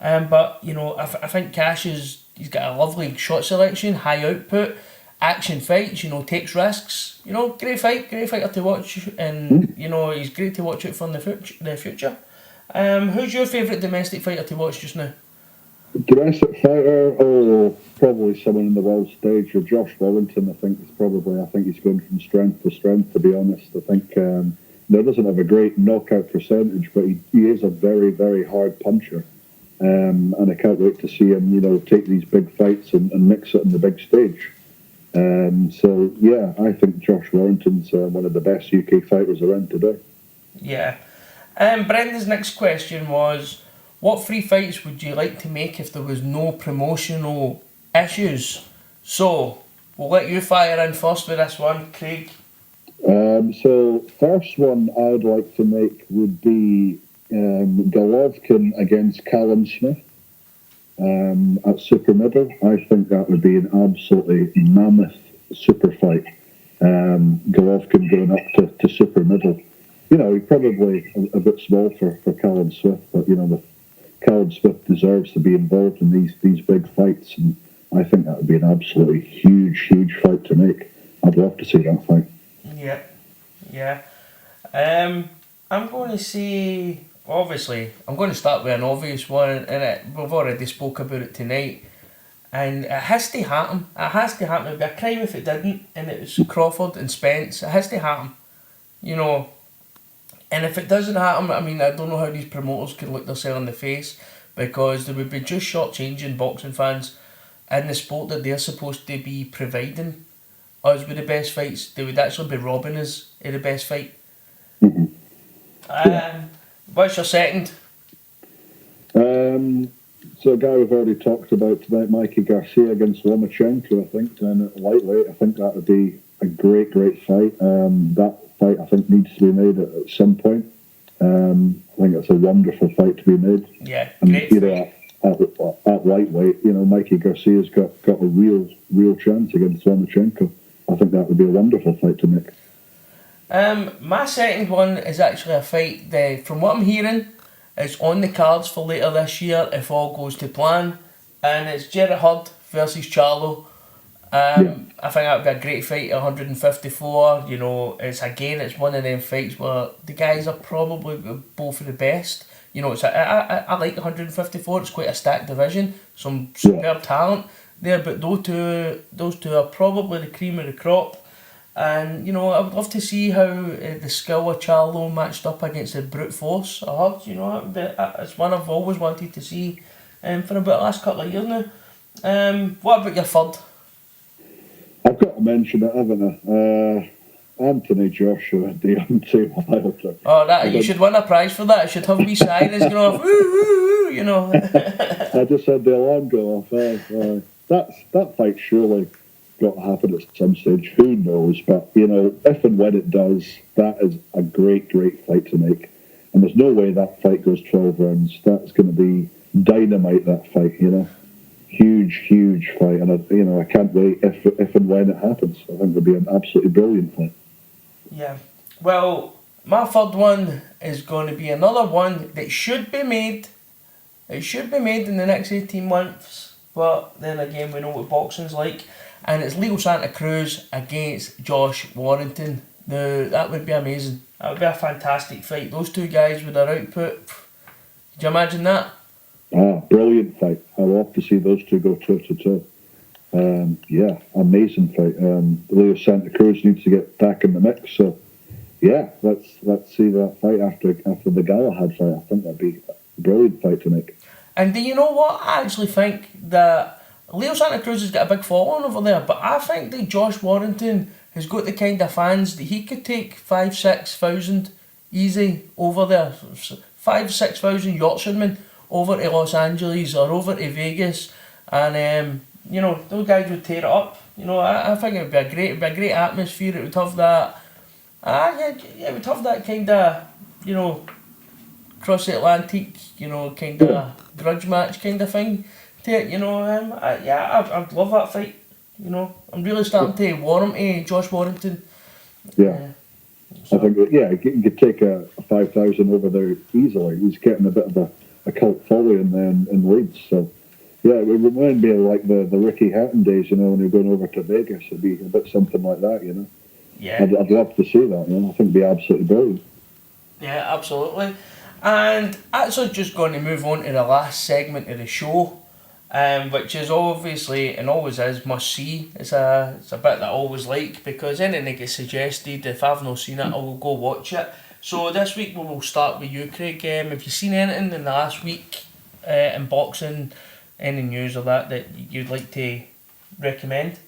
but I think he's got a lovely shot selection, high output, action fights. Takes risks. Great fighter to watch, and he's great to watch out for in the future. Who's your favourite domestic fighter to watch just now? Domestic fighter, probably someone in the world stage, or Josh Wellington. I think he's going from strength to strength, to be honest. I think doesn't have a great knockout percentage, but he is a very, very hard puncher. And I can't wait to see him, take these big fights and mix it on the big stage. I think Josh Wellington's one of the best UK fighters around today. Yeah. Brendan's next question was, what 3 fights would you like to make if there was no promotional issues? So, we'll let you fire in first with this one, Craig. So, first one I'd like to make would be Golovkin against Callum Smith at super middle. I think that would be an absolutely mammoth super fight. Golovkin going up to super middle. He's probably a bit small for Callum Swift, but Callum Swift deserves to be involved in these big fights, and I think that would be an absolutely huge fight to make. I'd love to see that fight. Yeah. I'm going to say, obviously, I'm going to start with an obvious one, and we've already spoke about it tonight, and it has to happen. It has to happen. It would be a crime if it didn't, and it was Crawford and Spence. It has to happen, And if it doesn't happen, I mean, I don't know how these promoters can look themselves in the face, because they would be just shortchanging boxing fans in the sport that they're supposed to be providing us with the best fights. They would actually be robbing us of the best fight. Mm-hmm. Yeah. What's your second? So a guy we've already talked about tonight, Mikey Garcia against Lomachenko, I think, and at lightweight. I think that would be a great fight. That fight, I think, needs to be made at some point. I think it's a wonderful fight to be made. Yeah, and great. At lightweight, Mikey Garcia's got a real chance against Lomachenko. I think that would be a wonderful fight to make. My second one is actually a fight that, from what I'm hearing, is on the cards for later this year if all goes to plan, and it's Jarrett Hurd versus Charlo. I think that would be a great fight at 154. It's one of them fights where the guys are probably both of the best. I like 154. It's quite a stacked division. Some superb talent there, but those two are probably the cream of the crop. And I would love to see how the skill of Charlo matched up against the brute force of Hurd. It's one I've always wanted to see for about the last couple of years now. What about your third? I've got to mention it, haven't I? Anthony Joshua, Deontay Wilder. Oh, you should win a prize for that. It should have me sirens going off, woo, woo, I just had the alarm go off. That fight surely got to happen at some stage. Who knows? But, if and when it does, that is a great fight to make. And there's no way that fight goes 12 rounds. That's going to be dynamite, that fight, Huge fight. And, I can't wait if and when it happens. I think it'll be an absolutely brilliant fight. Yeah. Well, my third one is going to be another one that should be made. It should be made in the next 18 months. But then again, we know what boxing's like. And it's Leo Santa Cruz against Josh Warrington. Now, that would be amazing. That would be a fantastic fight. Those two guys with their output. Could you imagine that? Brilliant fight. I love to see those two go toe to toe. Amazing fight. Leo Santa Cruz needs to get back in the mix. So, let's see that fight after the Galahad fight. I think that'd be a brilliant fight to make. And do you know what? I actually think that Leo Santa Cruz has got a big following over there, but I think that Josh Warrington has got the kind of fans that he could take 5,000-6,000 easy over there. 5,000-6,000 Yorkshiremen over to Los Angeles or over to Vegas, and those guys would tear it up. I think it would be a great atmosphere. It would have that, it would have that kind of, cross the Atlantic, kind of grudge match kind of thing. I'd love that fight. I'm really starting to warm to Josh Warrington. Yeah. I think, you could take a 5,000 over there easily. He's getting a bit of a cult following in Leeds. So, it would remind me of like the Ricky Hatton days, when you're going over to Vegas. It'd be a bit something like that, Yeah. I'd love to see that, I think it'd be absolutely brilliant. Yeah, absolutely. And actually just going to move on to the last segment of the show, which is obviously, and always is, must see. It's a bit that I always like, because anything that gets suggested, if I've not seen it, I will go watch it. So this week we will start with you, Craig. Have you seen anything in the last week in boxing, any news or that you'd like to recommend?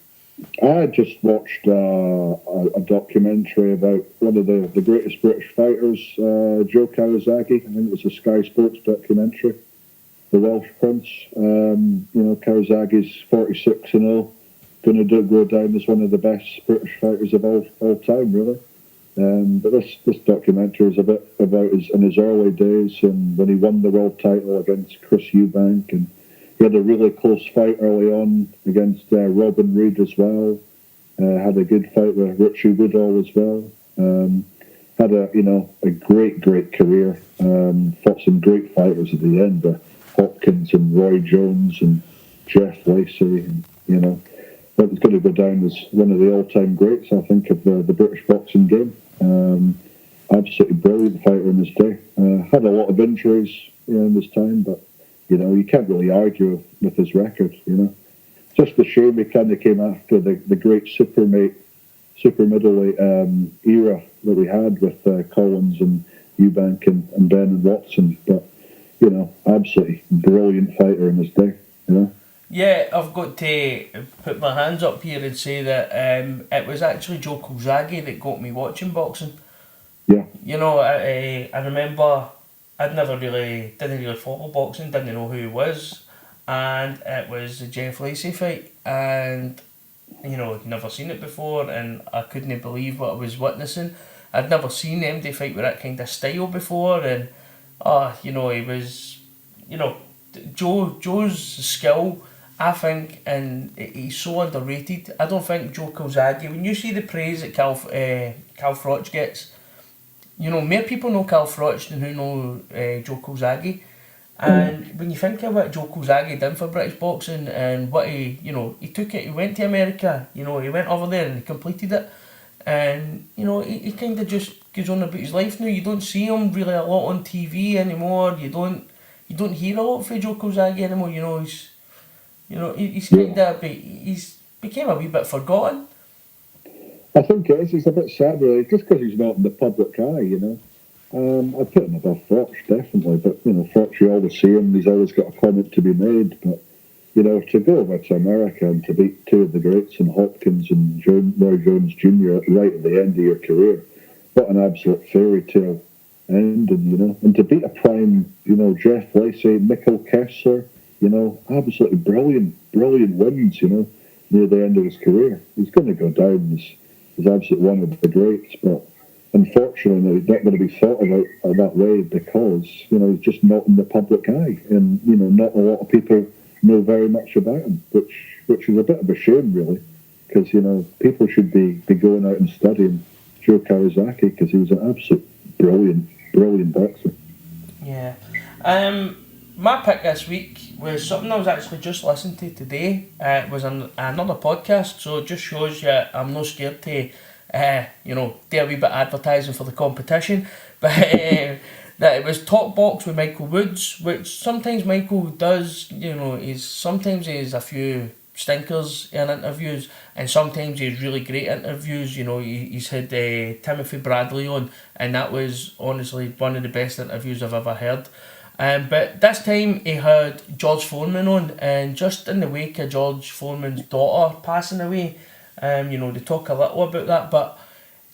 I just watched a documentary about one of the greatest British fighters, Joe Kawasaki. I think it was a Sky Sports documentary, the Welsh Prince. Kawasaki's 46-0, going to go down as one of the best British fighters of all time, really. But this documentary is a bit about in his early days, and when he won the world title against Chris Eubank, and he had a really close fight early on against Robin Reed as well. Had a good fight with Richie Woodall as well. had a great career. Fought some great fighters at the end, Hopkins and Roy Jones and Jeff Lacey, and but it's going to go down as one of the all-time greats, I think, of the British boxing game. Absolutely brilliant fighter in his day. Had a lot of injuries in this time, but you can't really argue with his record. Just a shame he kind of came after the great super middleweight era that we had with Collins and Eubank and Ben and Watson. But absolutely brilliant fighter in his day. Yeah, I've got to put my hands up here and say that it was actually Joe Calzaghe that got me watching boxing. Yeah. I remember didn't really follow boxing, didn't know who he was, and it was the Jeff Lacey fight, and I'd never seen it before, and I couldn't believe what I was witnessing. I'd never seen MD fight with that kind of style before, and he was, Joe's skill, I think, and he's so underrated. I don't think Joe Calzaghe, when you see the praise that Cal Froch gets, more people know Cal Froch than who know Joe Calzaghe. And when you think of what Joe Calzaghe did for British boxing and what he took it, he went to America, he went over there and he completed it. And, he kind of just goes on about his life now. You don't see him really a lot on TV anymore. You don't hear a lot from Joe Calzaghe anymore. He's became a wee bit forgotten. I think it is. It's a bit sad, really, just because he's not in the public eye, I'd put him above Froch, definitely, but, Froch, you always see him, he's always got a comment to be made, but, to go over to America and to beat two of the greats, and Hopkins and Roy Jones Jr. right at the end of your career, what an absolute fairy tale ending, and to beat a prime, Jeff Lacey, Mikkel Kessler, absolutely brilliant wins, near the end of his career. He's going to go down as absolutely one of the greats, but unfortunately, he's not going to be thought about that way because, he's just not in the public eye. And, not a lot of people know very much about him, which is a bit of a shame, really, because, people should be going out and studying Joe Calzaghe because he was an absolute brilliant boxer. Yeah. My pick this week was something I was actually just listening to today. It was another podcast, so it just shows you I'm not scared to do a wee bit of advertising for the competition. But that it was Talk Box with Michael Woods, which sometimes Michael does, sometimes he has a few stinkers in interviews, and sometimes he has really great interviews. He's had Timothy Bradley on, and that was honestly one of the best interviews I've ever heard. But this time he had George Foreman on, and just in the wake of George Foreman's daughter passing away, they talk a little about that, but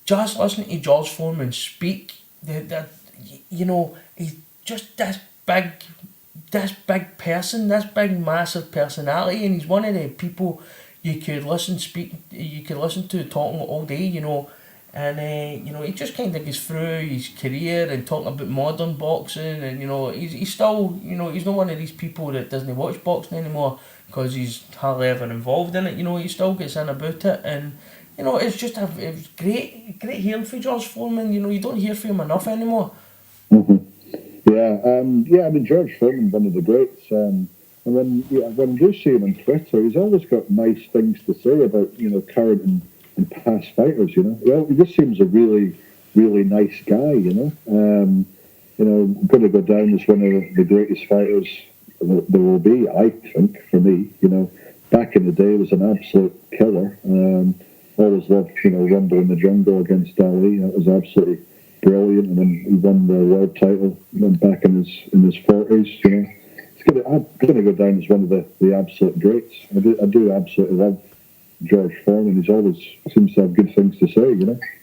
just listening to George Foreman speak, he's just this big person, this big massive personality, and he's one of the people you could listen to talking all day, and he just kind of goes through his career and talking about modern boxing, and he's still, he's not one of these people that doesn't watch boxing anymore because he's hardly ever involved in it. He still gets in about it, and it's just it was great hearing from George Foreman. You don't hear from him enough anymore. Mm-hmm. Yeah, I mean, George Foreman, one of the greats, and when you see him on Twitter, he's always got nice things to say about current and past fighters. He just seems a really nice guy. Going to go down as one of the greatest fighters there will be, I think, for me. Back in the day, he was an absolute killer. Always loved, Rumble in the Jungle against Ali. That was absolutely brilliant. And then he won the world title back in his 40s. I'm going to go down as one of the absolute greats. I do absolutely love George Foreman. He's always seems to have good things to say.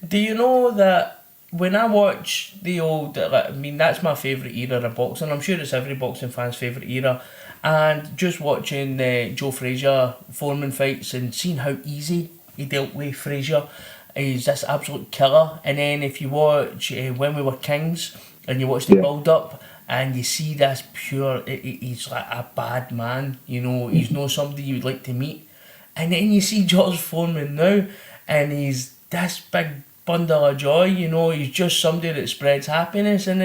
Do you know that when I watch the old, that's my favourite era of boxing. I'm sure it's every boxing fan's favourite era. And just watching Joe Frazier Foreman fights and seeing how easy he dealt with Frazier, he's this absolute killer. And then if you watch When We Were Kings and you watch the build up and you see this pure, he's like a bad man. He's not somebody you'd like to meet. And then you see George Foreman now, and he's this big bundle of joy. You know, he's just somebody that spreads happiness, and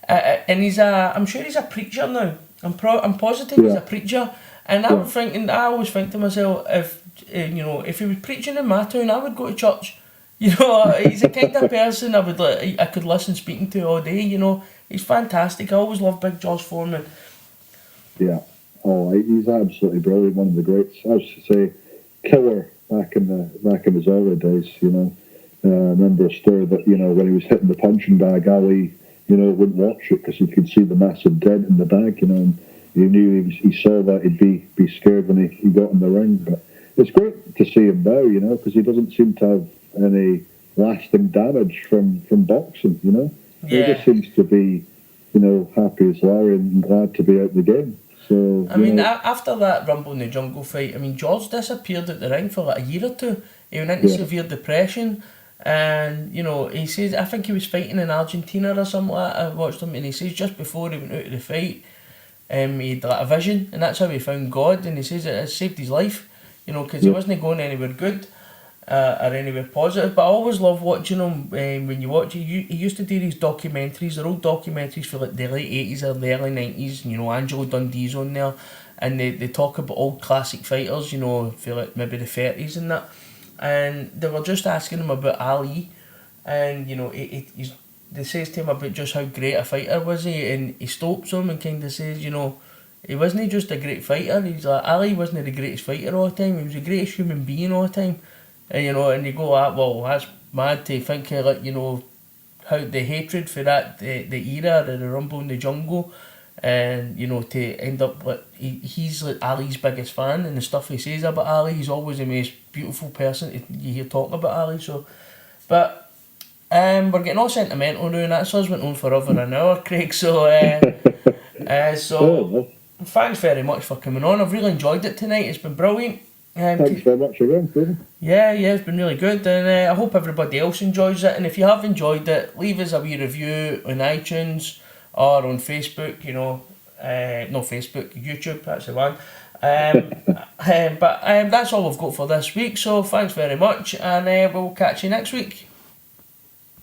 I'm sure he's a preacher now. I'm positive he's a preacher, and I always think to myself, if he was preaching in my town, I would go to church. You know, he's the kind of person I could listen speaking to all day. You know, he's fantastic. I always loved Big Josh Foreman. Yeah. Oh, he's absolutely brilliant. One of the greats. I was to say, killer back in his early days. You know, I remember a story that when he was hitting the punching bag, Ali, wouldn't watch it because he could see the massive dent in the bag. You know, and he knew he saw that he'd be scared when he got in the ring. But it's great to see him now. You know, because he doesn't seem to have any lasting damage from boxing. You know, he just seems to be happy as Larry and glad to be out of the game. So, after that Rumble in the Jungle fight, George disappeared at the ring for like a year or two. He went into severe depression, and he says, I think he was fighting in Argentina or something like that. I watched him, and he says just before he went out of the fight, he had like a vision, and that's how he found God. And he says it saved his life, because he wasn't going anywhere good or anywhere positive. But I always love watching him. When you watch it, he used to do these documentaries. They're old documentaries for like the late 80s or the early 90s. Angelo Dundee's on there, and they talk about old classic fighters, for like maybe the 30s and that. And they were just asking him about Ali, and they says to him about just how great a fighter was he, and he stops him and kind of says, he wasn't just a great fighter. He's like, Ali wasn't the greatest fighter all the time. He was the greatest human being all the time. And and you go, well, that's mad to think like how the hatred for that the era of the Rumble in the Jungle, and to end up like he's like Ali's biggest fan, and the stuff he says about Ali, he's always the most beautiful person you hear talking about Ali. So, but we're getting all sentimental now, and that's us went on for over an hour, Craig. So, thanks very much for coming on. I've really enjoyed it tonight. It's been brilliant. Thanks very much again, Stephen. Yeah, it's been really good, and I hope everybody else enjoys it. And if you have enjoyed it, leave us a wee review on iTunes or on Facebook. No Facebook, YouTube. That's the one. But that's all we've got for this week. So thanks very much, and we'll catch you next week.